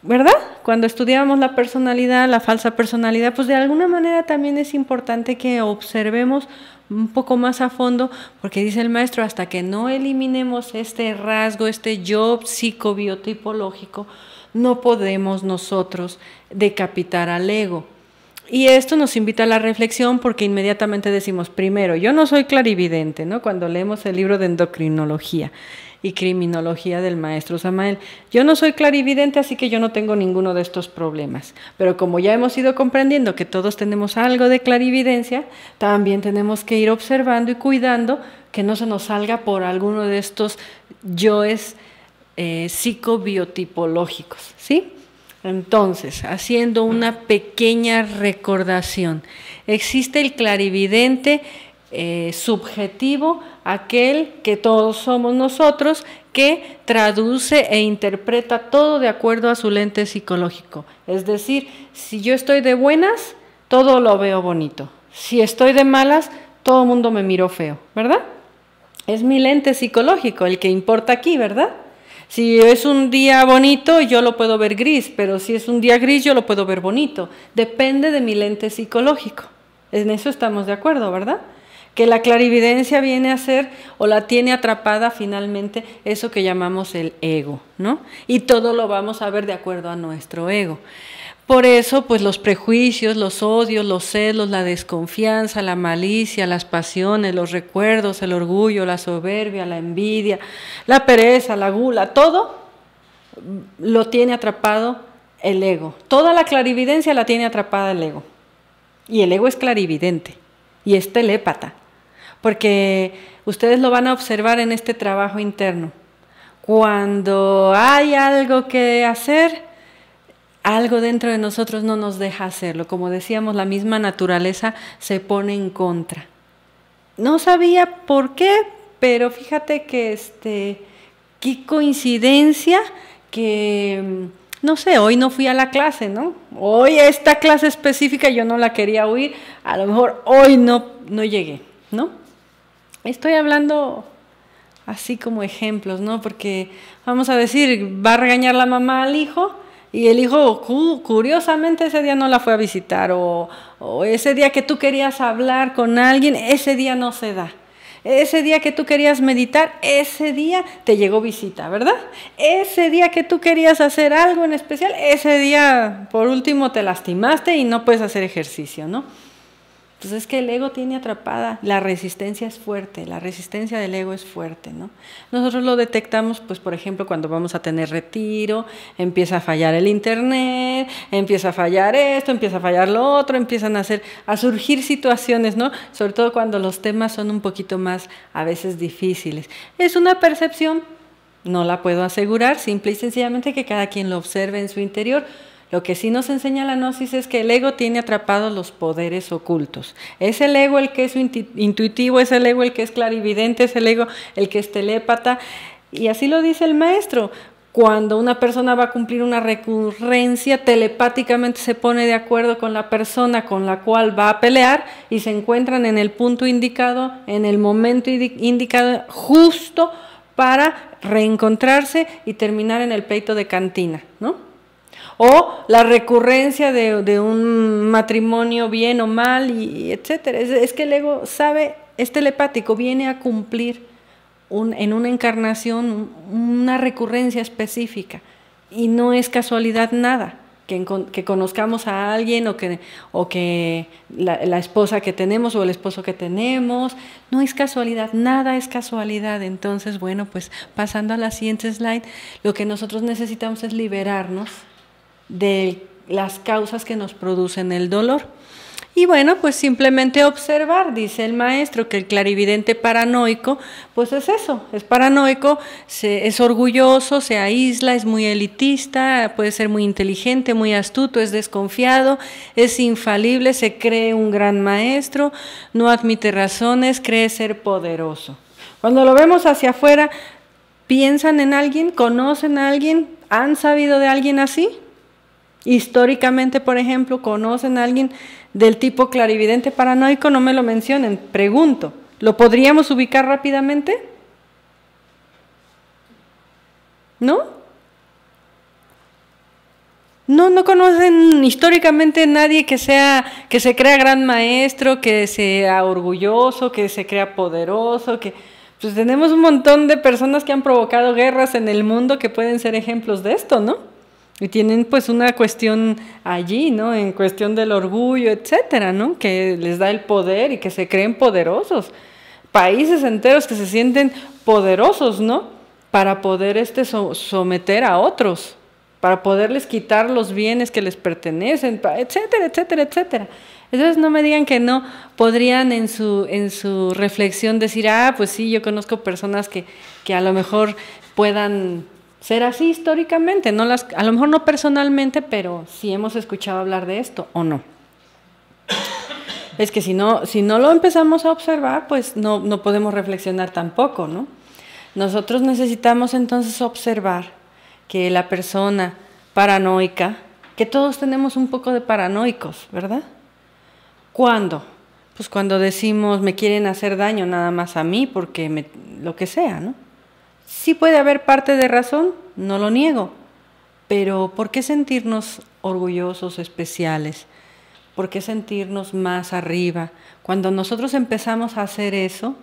¿verdad? Cuando estudiamos la personalidad, la falsa personalidad, pues de alguna manera también es importante que observemos un poco más a fondo, porque dice el maestro, hasta que no eliminemos este rasgo, este yo psicobiotipológico, no podemos nosotros decapitar al ego. Y esto nos invita a la reflexión porque inmediatamente decimos, primero, yo no soy clarividente, ¿no? Cuando leemos el libro de endocrinología y criminología del maestro Samael. Yo no soy clarividente, así que yo no tengo ninguno de estos problemas. Pero como ya hemos ido comprendiendo que todos tenemos algo de clarividencia, también tenemos que ir observando y cuidando que no se nos salga por alguno de estos yoes psicobiotipológicos, ¿sí? Entonces, haciendo una pequeña recordación, existe el clarividente subjetivo, aquel que todos somos nosotros, que traduce e interpreta todo de acuerdo a su lente psicológico. Es decir, si yo estoy de buenas, todo lo veo bonito. Si estoy de malas, todo el mundo me miró feo, ¿verdad? Es mi lente psicológico el que importa aquí, ¿verdad? Si es un día bonito, yo lo puedo ver gris, pero si es un día gris, yo lo puedo ver bonito. Depende de mi lente psicológico. En eso estamos de acuerdo, ¿verdad? Que la clarividencia viene a ser, o la tiene atrapada finalmente, eso que llamamos el ego, ¿no? Y todo lo vamos a ver de acuerdo a nuestro ego. Por eso, pues los prejuicios, los odios, los celos, la desconfianza, la malicia, las pasiones, los recuerdos, el orgullo, la soberbia, la envidia, la pereza, la gula, todo lo tiene atrapado el ego. Toda la clarividencia la tiene atrapada el ego. Y el ego es clarividente y es telépata, porque ustedes lo van a observar en este trabajo interno. Cuando hay algo que hacer, algo dentro de nosotros no nos deja hacerlo. Como decíamos, la misma naturaleza se pone en contra. No sabía por qué, pero fíjate que qué coincidencia que, no sé, hoy no fui a la clase, ¿no? Hoy esta clase específica yo no la quería oír, a lo mejor hoy no llegué, ¿no? Estoy hablando así como ejemplos, ¿no? Porque vamos a decir, va a regañar la mamá al hijo, y el hijo, curiosamente, ese día no la fue a visitar, o ese día que tú querías hablar con alguien, ese día no se da. Ese día que tú querías meditar, ese día te llegó visita, ¿verdad? Ese día que tú querías hacer algo en especial, ese día por último te lastimaste y no puedes hacer ejercicio, ¿no? Entonces es que el ego tiene atrapada, la resistencia es fuerte, la resistencia del ego es fuerte, ¿no? Nosotros lo detectamos, pues por ejemplo, cuando vamos a tener retiro, empieza a fallar el internet, empieza a fallar esto, empieza a fallar lo otro, empiezan a surgir situaciones, ¿no? Sobre todo cuando los temas son un poquito más, a veces difíciles. Es una percepción, no la puedo asegurar, simple y sencillamente que cada quien lo observe en su interior. Lo que sí nos enseña la gnosis es que el ego tiene atrapados los poderes ocultos. Es el ego el que es intuitivo, es el ego el que es clarividente, es el ego el que es telépata. Y así lo dice el maestro. Cuando una persona va a cumplir una recurrencia, telepáticamente se pone de acuerdo con la persona con la cual va a pelear y se encuentran en el punto indicado, en el momento indicado, justo para reencontrarse y terminar en el pleito de cantina, ¿no? O la recurrencia de un matrimonio bien o mal, y etcétera. Es que el ego sabe, es telepático, viene a cumplir en una encarnación una recurrencia específica. Y no es casualidad nada que conozcamos a alguien o que la esposa que tenemos o el esposo que tenemos. No es casualidad, nada es casualidad. Entonces, bueno, pues pasando a la siguiente slide, lo que nosotros necesitamos es liberarnos de las causas que nos producen el dolor. Y bueno, pues simplemente observar, dice el maestro, que el clarividente paranoico, pues es eso, es paranoico, es orgulloso, se aísla, es muy elitista, puede ser muy inteligente, muy astuto, es desconfiado, es infalible, se cree un gran maestro, no admite razones, cree ser poderoso. Cuando lo vemos hacia afuera, ¿piensan en alguien? ¿Conocen a alguien? ¿Han sabido de alguien así? Históricamente, por ejemplo, ¿conocen a alguien del tipo clarividente paranoico? No me lo mencionen, pregunto. ¿Lo podríamos ubicar rápidamente? ¿No? No conocen históricamente nadie que se crea gran maestro, que sea orgulloso, que se crea poderoso, pues tenemos un montón de personas que han provocado guerras en el mundo que pueden ser ejemplos de esto, ¿no? Y tienen pues una cuestión allí, ¿no? En cuestión del orgullo, etcétera, ¿no? Que les da el poder y que se creen poderosos. Países enteros que se sienten poderosos, ¿no? Para poder someter a otros, para poderles quitar los bienes que les pertenecen, etcétera, etcétera, etcétera. Entonces no me digan que no podrían en su reflexión decir, pues sí, yo conozco personas que a lo mejor puedan ser así históricamente, a lo mejor no personalmente, pero sí hemos escuchado hablar de esto, ¿o no? Es que si no lo empezamos a observar, pues no podemos reflexionar tampoco, ¿no? Nosotros necesitamos entonces observar que la persona paranoica, que todos tenemos un poco de paranoicos, ¿verdad? ¿Cuándo? Pues cuando decimos, me quieren hacer daño nada más a mí, porque lo que sea, ¿no? Sí puede haber parte de razón, no lo niego, pero ¿por qué sentirnos orgullosos, especiales? ¿Por qué sentirnos más arriba? Cuando nosotros empezamos a hacer eso,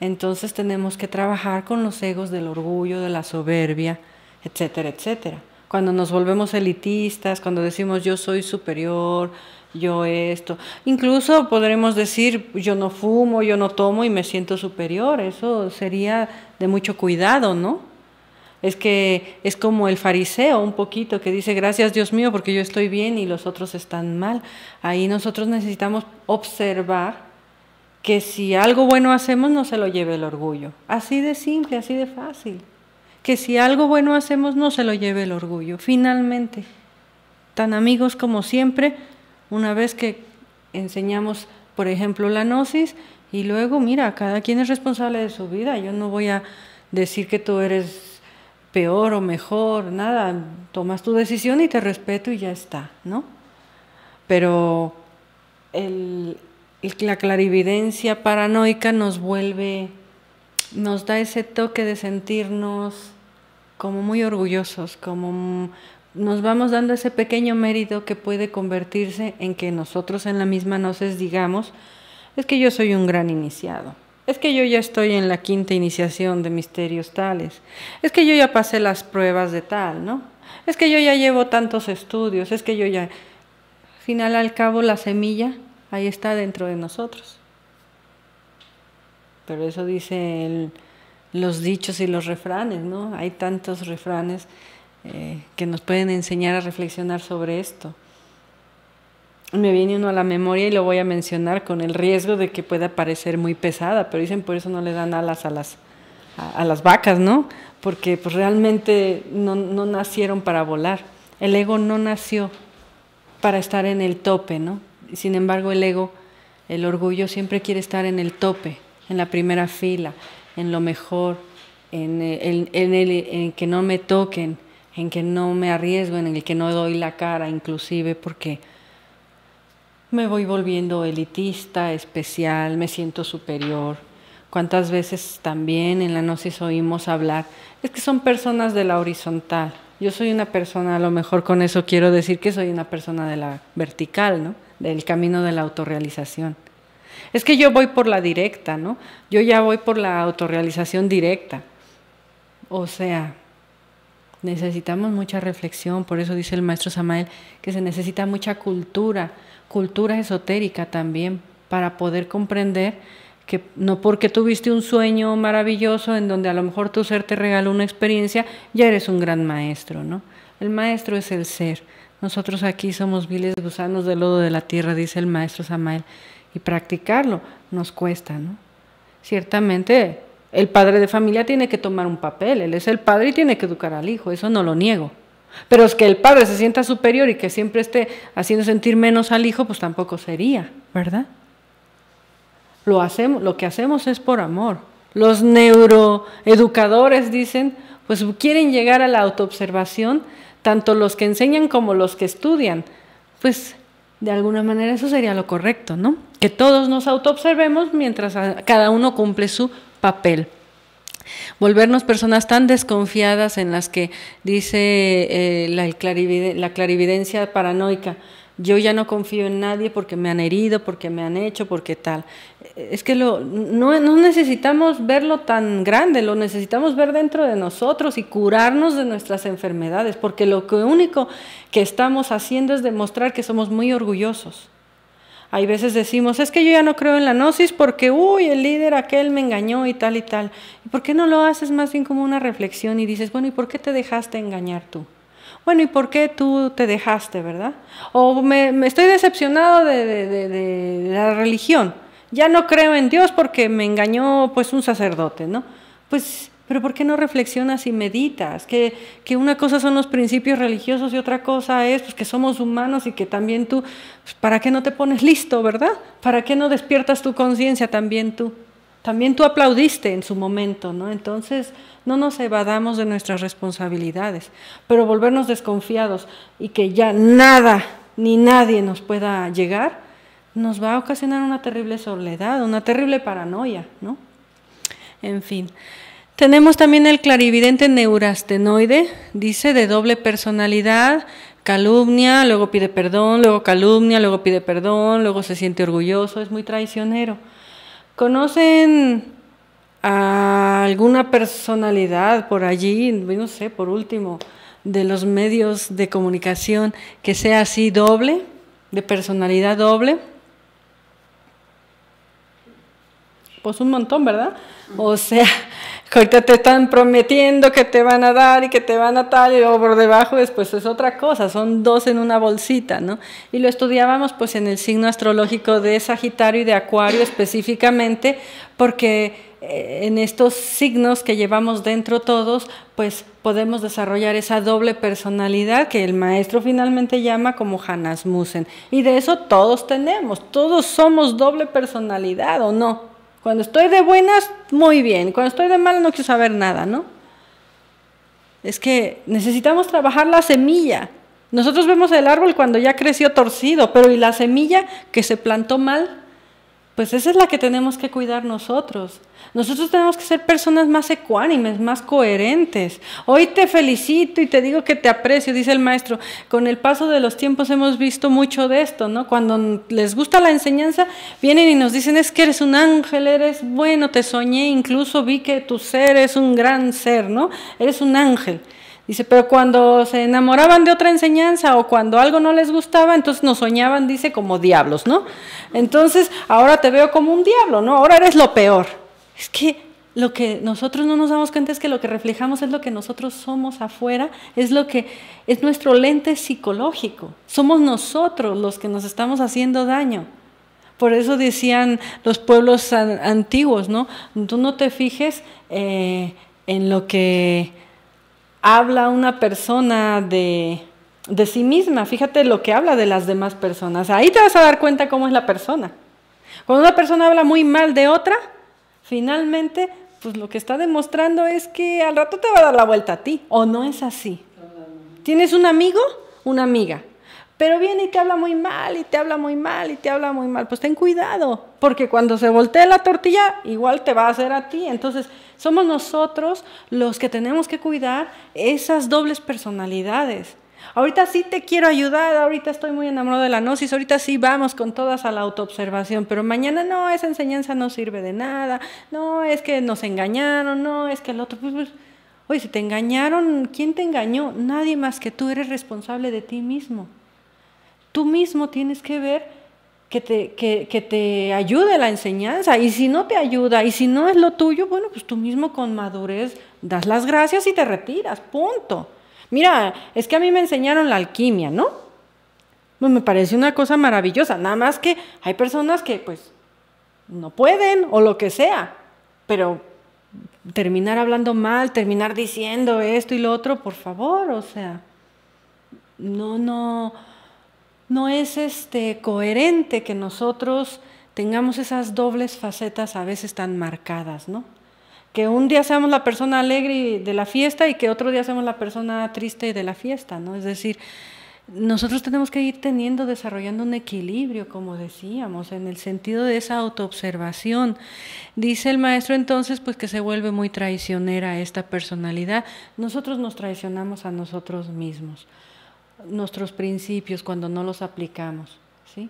entonces tenemos que trabajar con los egos del orgullo, de la soberbia, etcétera, etcétera. Cuando nos volvemos elitistas, cuando decimos yo soy superior, yo esto, incluso podremos decir yo no fumo, yo no tomo y me siento superior, eso sería de mucho cuidado, ¿no? Es que es como el fariseo un poquito que dice gracias Dios mío porque yo estoy bien y los otros están mal. Ahí nosotros necesitamos observar que si algo bueno hacemos no se lo lleve el orgullo, así de simple, así de fácil, que si algo bueno hacemos no se lo lleve el orgullo, finalmente, tan amigos como siempre. Una vez que enseñamos, por ejemplo, la gnosis, y luego, mira, cada quien es responsable de su vida. Yo no voy a decir que tú eres peor o mejor, nada. Tomas tu decisión y te respeto y ya está, ¿no? Pero la clarividencia paranoica nos da ese toque de sentirnos como muy orgullosos, como nos vamos dando ese pequeño mérito que puede convertirse en que nosotros en la misma gnosis digamos, es que yo soy un gran iniciado, Es que yo ya estoy en la quinta iniciación de misterios tales. Es que yo ya pasé las pruebas de tal, ¿no? Es que yo ya llevo tantos estudios, es que yo ya... Al final, al cabo, la semilla ahí está dentro de nosotros. Pero eso dicen los dichos y los refranes, ¿no? Hay tantos refranes que nos pueden enseñar a reflexionar sobre esto. Me viene uno a la memoria y lo voy a mencionar con el riesgo de que pueda parecer muy pesada, pero dicen por eso no le dan alas a las vacas, ¿no? Porque pues realmente no nacieron para volar. El ego no nació para estar en el tope, ¿no? Sin embargo, el ego, el orgullo siempre quiere estar en el tope, en la primera fila, en lo mejor, en que no me toquen, en que no me arriesgo, en el que no doy la cara, inclusive porque me voy volviendo elitista, especial, me siento superior. ¿Cuántas veces también en la gnosis oímos hablar? Es que son personas de la horizontal. Yo soy una persona, a lo mejor con eso quiero decir que soy una persona de la vertical, ¿no? Del camino de la autorrealización. Es que yo voy por la directa, ¿no? Yo ya voy por la autorrealización directa. O sea, necesitamos mucha reflexión, por eso dice el maestro Samael que se necesita mucha cultura esotérica también, para poder comprender que no porque tuviste un sueño maravilloso en donde a lo mejor tu ser te regaló una experiencia, ya eres un gran maestro, ¿no? El maestro es el ser. Nosotros aquí somos viles gusanos de lodo de la tierra, dice el maestro Samael, y practicarlo nos cuesta, ¿no? Ciertamente, el padre de familia tiene que tomar un papel, él es el padre y tiene que educar al hijo, eso no lo niego. Pero es que el padre se sienta superior y que siempre esté haciendo sentir menos al hijo, pues tampoco sería, ¿verdad? Lo que hacemos es por amor. Los neuroeducadores dicen, pues quieren llegar a la autoobservación, tanto los que enseñan como los que estudian. Pues de alguna manera eso sería lo correcto, ¿no? Que todos nos autoobservemos mientras cada uno cumple su papel. Volvernos personas tan desconfiadas en las que dice la clarividencia paranoica, yo ya no confío en nadie porque me han herido, porque me han hecho, porque tal. Es que no necesitamos verlo tan grande, lo necesitamos ver dentro de nosotros y curarnos de nuestras enfermedades, porque lo único que estamos haciendo es demostrar que somos muy orgullosos. Hay veces decimos, es que yo ya no creo en la gnosis porque, el líder aquel me engañó y tal y tal. ¿Y por qué no lo haces más bien como una reflexión y dices, bueno, ¿y por qué te dejaste engañar tú? Bueno, ¿y por qué tú te dejaste, verdad? O me estoy decepcionado de la religión. Ya no creo en Dios porque me engañó pues un sacerdote, ¿no? Pues, pero ¿por qué no reflexionas y meditas? Que una cosa son los principios religiosos y otra cosa es pues, que somos humanos y que también tú, pues, ¿para qué no te pones listo, verdad? ¿Para qué no despiertas tu conciencia también tú? También tú aplaudiste en su momento, ¿no? Entonces, no nos evadamos de nuestras responsabilidades, pero volvernos desconfiados y que ya nada ni nadie nos pueda llegar, nos va a ocasionar una terrible soledad, una terrible paranoia, ¿no? En fin. Tenemos también el clarividente neurastenoide, dice, de doble personalidad, calumnia, luego pide perdón, luego calumnia, luego pide perdón, luego se siente orgulloso, es muy traicionero. ¿Conocen a alguna personalidad por allí, no sé, por último, de los medios de comunicación que sea así doble, de personalidad doble? Pues un montón, ¿verdad? O sea, ahorita te están prometiendo que te van a dar y que te van a tal, y luego por debajo después es otra cosa, son dos en una bolsita, ¿no? Y lo estudiábamos pues en el signo astrológico de Sagitario y de Acuario específicamente, porque en estos signos que llevamos dentro todos, pues podemos desarrollar esa doble personalidad que el maestro finalmente llama como Hanasmusen. Y de eso todos tenemos, todos somos doble personalidad, ¿o no? Cuando estoy de buenas, muy bien. Cuando estoy de malas, no quiero saber nada, ¿no? Es que necesitamos trabajar la semilla. Nosotros vemos el árbol cuando ya creció torcido, pero ¿y la semilla que se plantó mal? pues esa es la que tenemos que cuidar nosotros. Nosotros tenemos que ser personas más ecuánimes, más coherentes. Hoy te felicito y te digo que te aprecio, dice el maestro. Con el paso de los tiempos hemos visto mucho de esto, ¿no? Cuando les gusta la enseñanza, vienen y nos dicen, es que eres un ángel, eres bueno, te soñé, incluso vi que tu ser es un gran ser, ¿no? Eres un ángel. Dice, pero cuando se enamoraban de otra enseñanza o cuando algo no les gustaba, entonces nos soñaban, dice, como diablos, ¿no? Entonces, ahora te veo como un diablo, ¿no? Ahora eres lo peor. Es que lo que nosotros no nos damos cuenta es que lo que reflejamos es lo que nosotros somos afuera, es lo que es nuestro lente psicológico. Somos nosotros los que nos estamos haciendo daño. Por eso decían los pueblos antiguos, ¿no? Tú no te fijes en lo que habla una persona de sí misma, fíjate lo que habla de las demás personas. Ahí te vas a dar cuenta cómo es la persona. Cuando una persona habla muy mal de otra, finalmente, pues lo que está demostrando es que al rato te va a dar la vuelta a ti, ¿o no es así? ¿Tienes un amigo? Una amiga. Pero viene y te habla muy mal, y te habla muy mal, y te habla muy mal. Pues ten cuidado, porque cuando se voltee la tortilla, igual te va a hacer a ti. Entonces, somos nosotros los que tenemos que cuidar esas dobles personalidades. Ahorita sí te quiero ayudar, ahorita estoy muy enamorado de la gnosis, ahorita sí vamos con todas a la autoobservación, pero mañana no, esa enseñanza no sirve de nada, no, es que nos engañaron, no, es que el otro... Oye, si te engañaron, ¿quién te engañó? Nadie más que tú, eres responsable de ti mismo. Tú mismo tienes que ver que te ayude la enseñanza, y si no te ayuda, y si no es lo tuyo, bueno, pues tú mismo con madurez das las gracias y te retiras, punto. Mira, es que a mí me enseñaron la alquimia, ¿no? Pues me parece una cosa maravillosa, nada más que hay personas que pues no pueden o lo que sea, pero terminar hablando mal, terminar diciendo esto y lo otro, por favor, o sea, no es coherente que nosotros tengamos esas dobles facetas a veces tan marcadas, ¿no? Que un día seamos la persona alegre de la fiesta y que otro día seamos la persona triste de la fiesta, ¿no? Es decir, nosotros tenemos que ir desarrollando un equilibrio, como decíamos, en el sentido de esa autoobservación. Dice el maestro entonces, pues que se vuelve muy traicionera esta personalidad. Nosotros nos traicionamos a nosotros mismos, nuestros principios cuando no los aplicamos, ¿sí?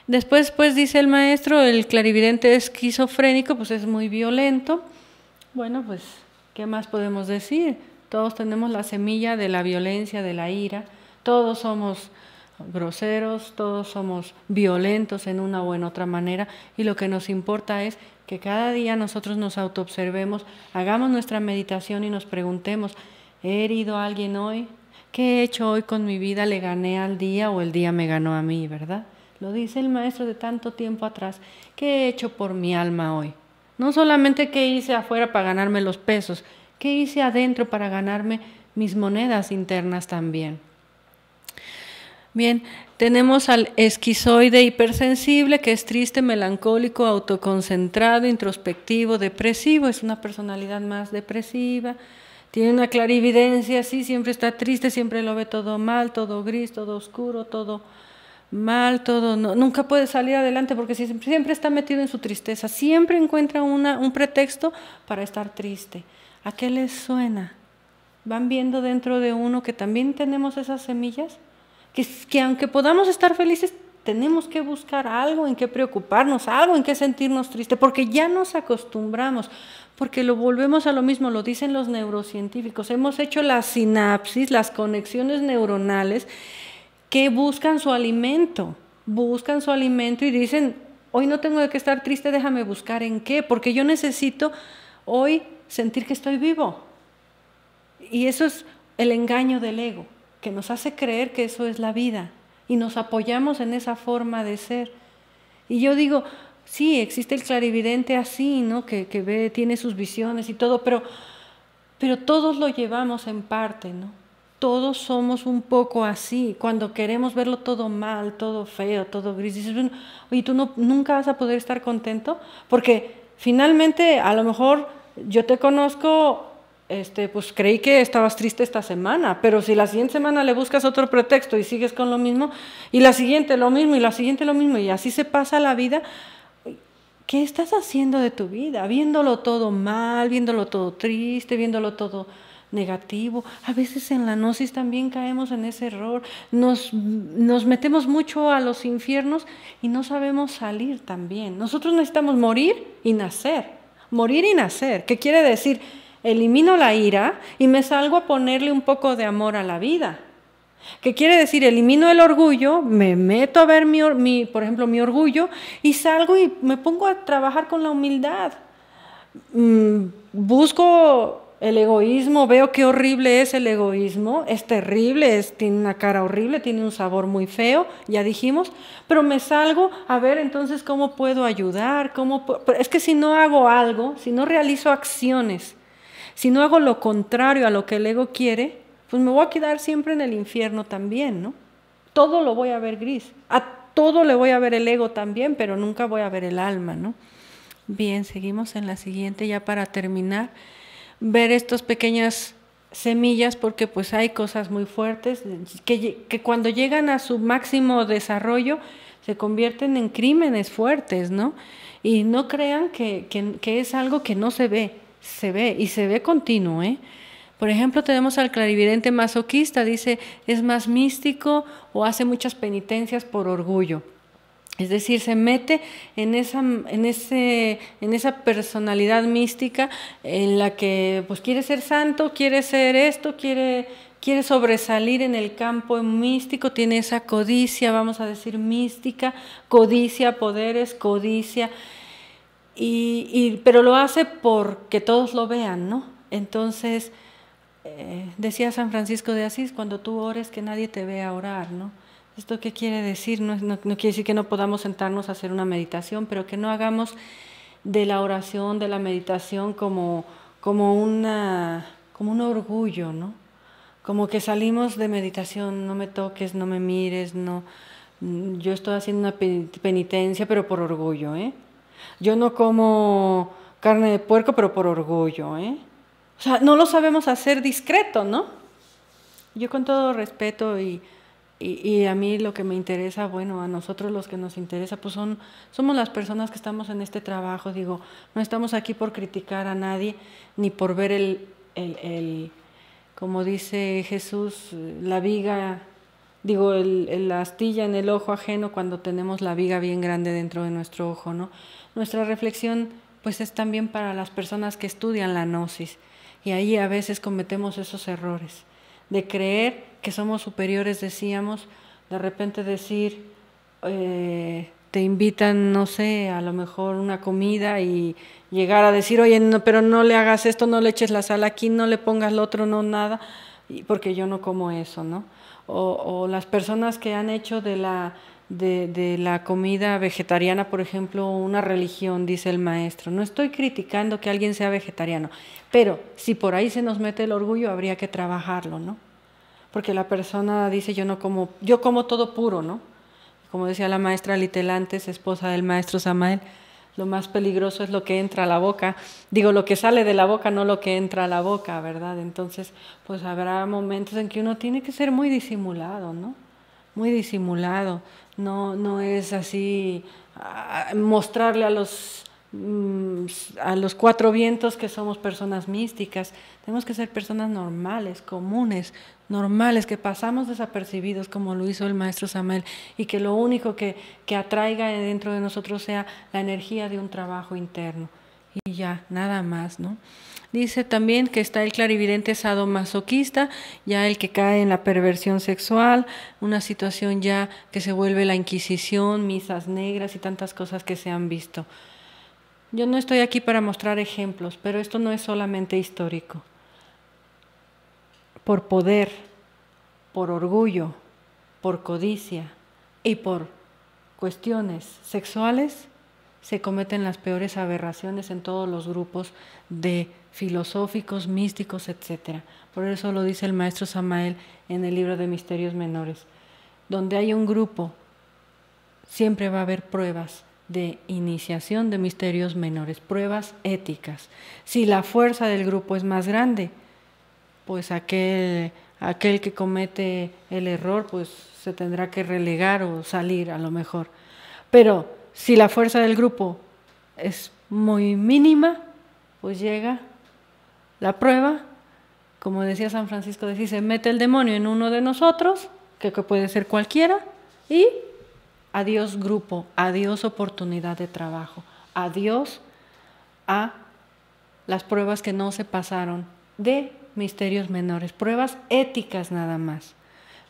Después, pues dice el maestro, el clarividente esquizofrénico, pues es muy violento. Bueno, pues, ¿qué más podemos decir? Todos tenemos la semilla de la violencia, de la ira, todos somos groseros, todos somos violentos en una o en otra manera, y lo que nos importa es que cada día nosotros nos autoobservemos, hagamos nuestra meditación y nos preguntemos, ¿he herido a alguien hoy? ¿Qué he hecho hoy con mi vida? ¿Le gané al día o el día me ganó a mí, verdad? Lo dice el maestro de tanto tiempo atrás. ¿Qué he hecho por mi alma hoy? No solamente qué hice afuera para ganarme los pesos, qué hice adentro para ganarme mis monedas internas también. Bien, tenemos al esquizoide hipersensible, que es triste, melancólico, autoconcentrado, introspectivo, depresivo, es una personalidad más depresiva. Tiene una clarividencia así, siempre está triste, siempre lo ve todo mal, todo gris, todo oscuro, todo mal, todo nunca puede salir adelante porque siempre está metido en su tristeza, siempre encuentra un pretexto para estar triste. ¿A qué les suena? ¿Van viendo dentro de uno que también tenemos esas semillas? Que aunque podamos estar felices, tenemos que buscar algo en qué preocuparnos, algo en qué sentirnos tristes, porque ya nos acostumbramos, porque lo volvemos a lo mismo, lo dicen los neurocientíficos, hemos hecho las sinapsis, las conexiones neuronales que buscan su alimento y dicen, hoy no tengo de qué estar triste, déjame buscar en qué, porque yo necesito hoy sentir que estoy vivo. Y eso es el engaño del ego, que nos hace creer que eso es la vida, y nos apoyamos en esa forma de ser. Y yo digo, sí, existe el clarividente así, ¿no? Que ve, tiene sus visiones y todo, pero todos lo llevamos en parte, ¿no? Todos somos un poco así, cuando queremos verlo todo mal, todo feo, todo gris, dices, bueno, oye, tú nunca vas a poder estar contento, porque finalmente a lo mejor yo te conozco, pues creí que estabas triste esta semana, pero si la siguiente semana le buscas otro pretexto y sigues con lo mismo, y la siguiente lo mismo, y la siguiente lo mismo, y así se pasa la vida, ¿qué estás haciendo de tu vida? Viéndolo todo mal, viéndolo todo triste, viéndolo todo negativo. A veces en la gnosis también caemos en ese error. Nos metemos mucho a los infiernos y no sabemos salir también. Nosotros necesitamos morir y nacer. Morir y nacer. ¿Qué quiere decir? Elimino la ira y me salgo a ponerle un poco de amor a la vida. ¿Qué quiere decir? Elimino el orgullo, me meto a ver por ejemplo, mi orgullo y salgo y me pongo a trabajar con la humildad. Busco el egoísmo, veo qué horrible es el egoísmo, es terrible, tiene una cara horrible, tiene un sabor muy feo, ya dijimos, pero me salgo a ver entonces cómo puedo ayudar, es que si no hago algo, si no realizo acciones, si no hago lo contrario a lo que el ego quiere, pues me voy a quedar siempre en el infierno también, ¿no? Todo lo voy a ver gris, a todo le voy a ver el ego también, pero nunca voy a ver el alma, ¿no? Bien, seguimos en la siguiente ya para terminar. Ver estas pequeñas semillas porque pues hay cosas muy fuertes que cuando llegan a su máximo desarrollo se convierten en crímenes fuertes, ¿no? Y no crean que es algo que no se ve y se ve continuo, ¿eh? Por ejemplo, tenemos al clarividente masoquista, dice, es más místico o hace muchas penitencias por orgullo. Es decir, se mete en esa personalidad mística en la que pues quiere ser santo, quiere ser esto, quiere sobresalir en el campo místico, tiene esa codicia, vamos a decir mística, codicia, poderes, codicia, pero lo hace porque todos lo vean, ¿no? Entonces, decía San Francisco de Asís, cuando tú ores que nadie te vea orar, ¿no? ¿Esto qué quiere decir? No quiere decir que no podamos sentarnos a hacer una meditación, pero que no hagamos de la oración, de la meditación como un orgullo, ¿no? Como que salimos de meditación, no me toques, no me mires, no, yo estoy haciendo una penitencia, pero por orgullo, ¿eh? Yo no como carne de puerco, pero por orgullo, ¿eh? O sea, no lo sabemos hacer discreto, ¿no? Yo con todo respeto y a mí lo que me interesa, bueno, a nosotros los que nos interesa, pues somos las personas que estamos en este trabajo, digo, no estamos aquí por criticar a nadie, ni por ver como dice Jesús, la viga, digo, la astilla en el ojo ajeno cuando tenemos la viga bien grande dentro de nuestro ojo, ¿no? Nuestra reflexión, pues es también para las personas que estudian la gnosis, y ahí a veces cometemos esos errores de creer que somos superiores, decíamos, de repente decir, te invitan, no sé, a lo mejor una comida y llegar a decir, oye, no, pero no le hagas esto, no le eches la sal aquí, no le pongas lo otro, no nada, porque yo no como eso, ¿no? O las personas que han hecho de la comida vegetariana, por ejemplo, una religión, dice el maestro. No estoy criticando que alguien sea vegetariano, pero si por ahí se nos mete el orgullo, habría que trabajarlo, ¿no? Porque la persona dice, yo como todo puro, ¿no? Como decía la maestra Litelantes, esposa del maestro Samael, lo más peligroso es lo que entra a la boca. Digo, lo que sale de la boca, no lo que entra a la boca, ¿verdad? Entonces, pues habrá momentos en que uno tiene que ser muy disimulado, ¿no? Muy disimulado. No es así mostrarle a los cuatro vientos que somos personas místicas. Tenemos que ser personas normales, comunes, normales, que pasamos desapercibidos como lo hizo el maestro Samael, y que lo único que atraiga dentro de nosotros sea la energía de un trabajo interno y ya, nada más, ¿no? Dice también que está el clarividente sadomasoquista, ya el que cae en la perversión sexual, una situación ya que se vuelve la Inquisición, misas negras y tantas cosas que se han visto. Yo no estoy aquí para mostrar ejemplos, pero esto no es solamente histórico. Por poder, por orgullo, por codicia y por cuestiones sexuales se cometen las peores aberraciones en todos los grupos de filosóficos, místicos, etc. Por eso lo dice el maestro Samael en el libro de Misterios Menores. Donde hay un grupo, siempre va a haber pruebas de iniciación de misterios menores, pruebas éticas. Si la fuerza del grupo es más grande, pues aquel que comete el error, pues se tendrá que relegar o salir a lo mejor. Pero si la fuerza del grupo es muy mínima, pues llega la prueba, como decía San Francisco de Asís, se mete el demonio en uno de nosotros, que puede ser cualquiera, y adiós grupo, adiós oportunidad de trabajo, adiós a las pruebas que no se pasaron de misterios menores, pruebas éticas nada más,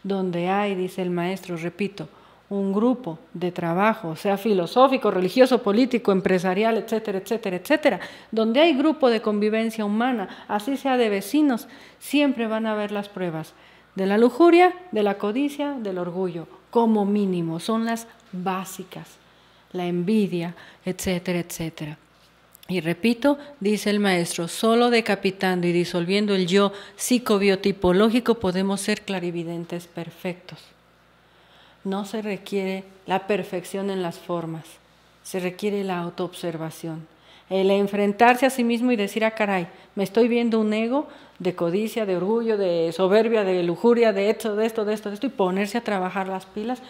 donde hay, dice el maestro, repito, un grupo de trabajo, sea filosófico, religioso, político, empresarial, etcétera, etcétera, etcétera, donde hay grupo de convivencia humana, así sea de vecinos, siempre van a haber las pruebas de la lujuria, de la codicia, del orgullo, como mínimo, son las básicas, la envidia, etcétera, etcétera. Y repito, dice el maestro, solo decapitando y disolviendo el yo psicobiotipológico podemos ser clarividentes perfectos. No se requiere la perfección en las formas, se requiere la autoobservación, el enfrentarse a sí mismo y decir, ah, caray, me estoy viendo un ego de codicia, de orgullo, de soberbia, de lujuria, de esto, y ponerse a trabajar las pilas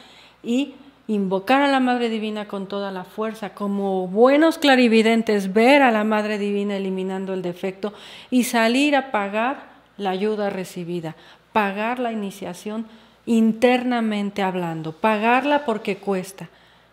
y invocar a la Madre Divina con toda la fuerza, como buenos clarividentes, ver a la Madre Divina eliminando el defecto y salir a pagar la ayuda recibida, pagar la iniciación internamente hablando, pagarla porque cuesta,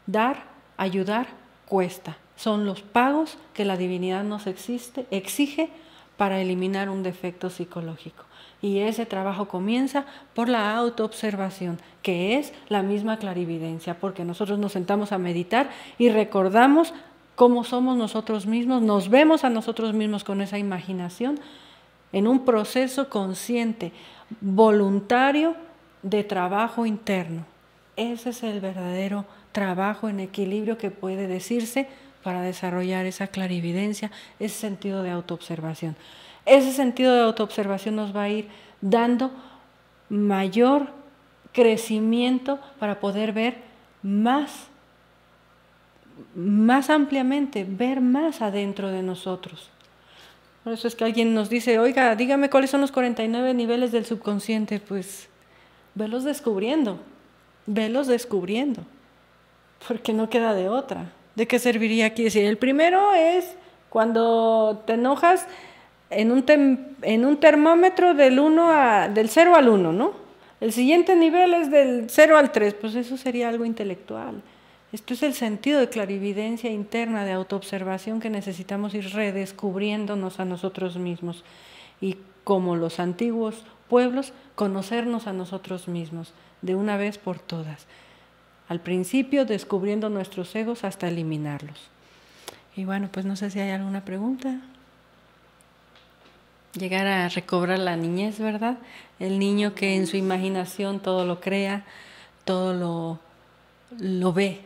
dar, ayudar, cuesta. Son los pagos que la divinidad nos exige para eliminar un defecto psicológico. Y ese trabajo comienza por la autoobservación, que es la misma clarividencia, porque nosotros nos sentamos a meditar y recordamos cómo somos nosotros mismos, nos vemos a nosotros mismos con esa imaginación en un proceso consciente, voluntario de trabajo interno. Ese es el verdadero trabajo en equilibrio que puede decirse para desarrollar esa clarividencia, ese sentido de autoobservación. Ese sentido de autoobservación nos va a ir dando mayor crecimiento para poder ver más ampliamente, ver más adentro de nosotros. Por eso es que alguien nos dice, oiga, dígame cuáles son los 49 niveles del subconsciente. Pues velos descubriendo, porque no queda de otra. ¿De qué serviría aquí decir? El primero es cuando te enojas en un termómetro del 0 al 1, ¿no? El siguiente nivel es del 0 al 3, pues eso sería algo intelectual. Esto es el sentido de clarividencia interna, de autoobservación que necesitamos ir redescubriéndonos a nosotros mismos. Y como los antiguos pueblos, conocernos a nosotros mismos de una vez por todas. Al principio descubriendo nuestros egos hasta eliminarlos. Y bueno, pues no sé si hay alguna pregunta. Llegar a recobrar la niñez, ¿verdad? El niño que en su imaginación todo lo crea, todo lo ve.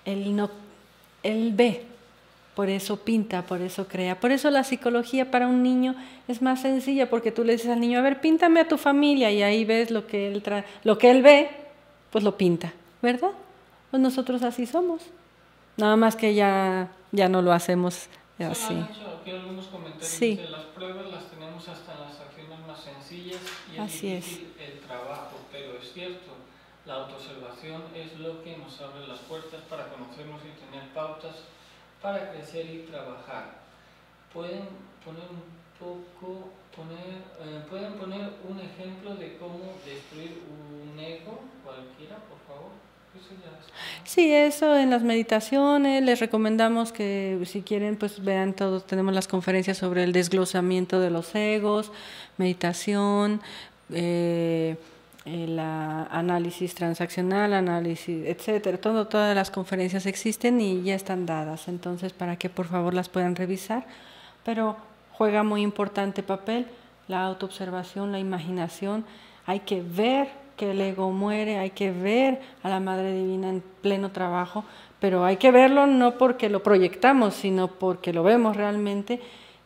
Él ve, por eso pinta, por eso crea. Por eso la psicología para un niño es más sencilla, porque tú le dices al niño, a ver, píntame a tu familia, y ahí ves lo que él ve, pues lo pinta, ¿verdad? Pues nosotros así somos, nada más que ya no lo hacemos así. Han hecho aquí algunos comentarios. Sí. Dice, las pruebas las tenemos hasta en las acciones más sencillas y es Así difícil el trabajo, pero es cierto, la autoobservación es lo que nos abre las puertas para conocernos y tener pautas para crecer y trabajar. ¿Pueden poner un ejemplo de cómo destruir un ego cualquiera, por favor? Sí, eso en las meditaciones, les recomendamos que si quieren pues vean todos, tenemos las conferencias sobre el desglosamiento de los egos, meditación, el análisis transaccional, análisis, etcétera, todas las conferencias existen y ya están dadas, entonces para que por favor las puedan revisar, pero juega muy importante papel la autoobservación, la imaginación, hay que ver que el ego muere, hay que ver a la Madre Divina en pleno trabajo, pero hay que verlo no porque lo proyectamos, sino porque lo vemos realmente,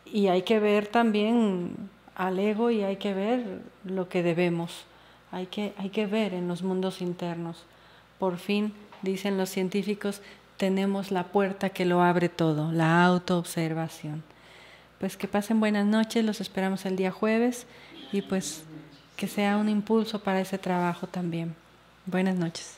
y hay que ver también al ego y hay que ver lo que debemos, hay que ver en los mundos internos. Por fin, dicen los científicos, tenemos la puerta que lo abre todo, la autoobservación. Pues que pasen buenas noches, los esperamos el día jueves y pues que sea un impulso para ese trabajo también. Buenas noches.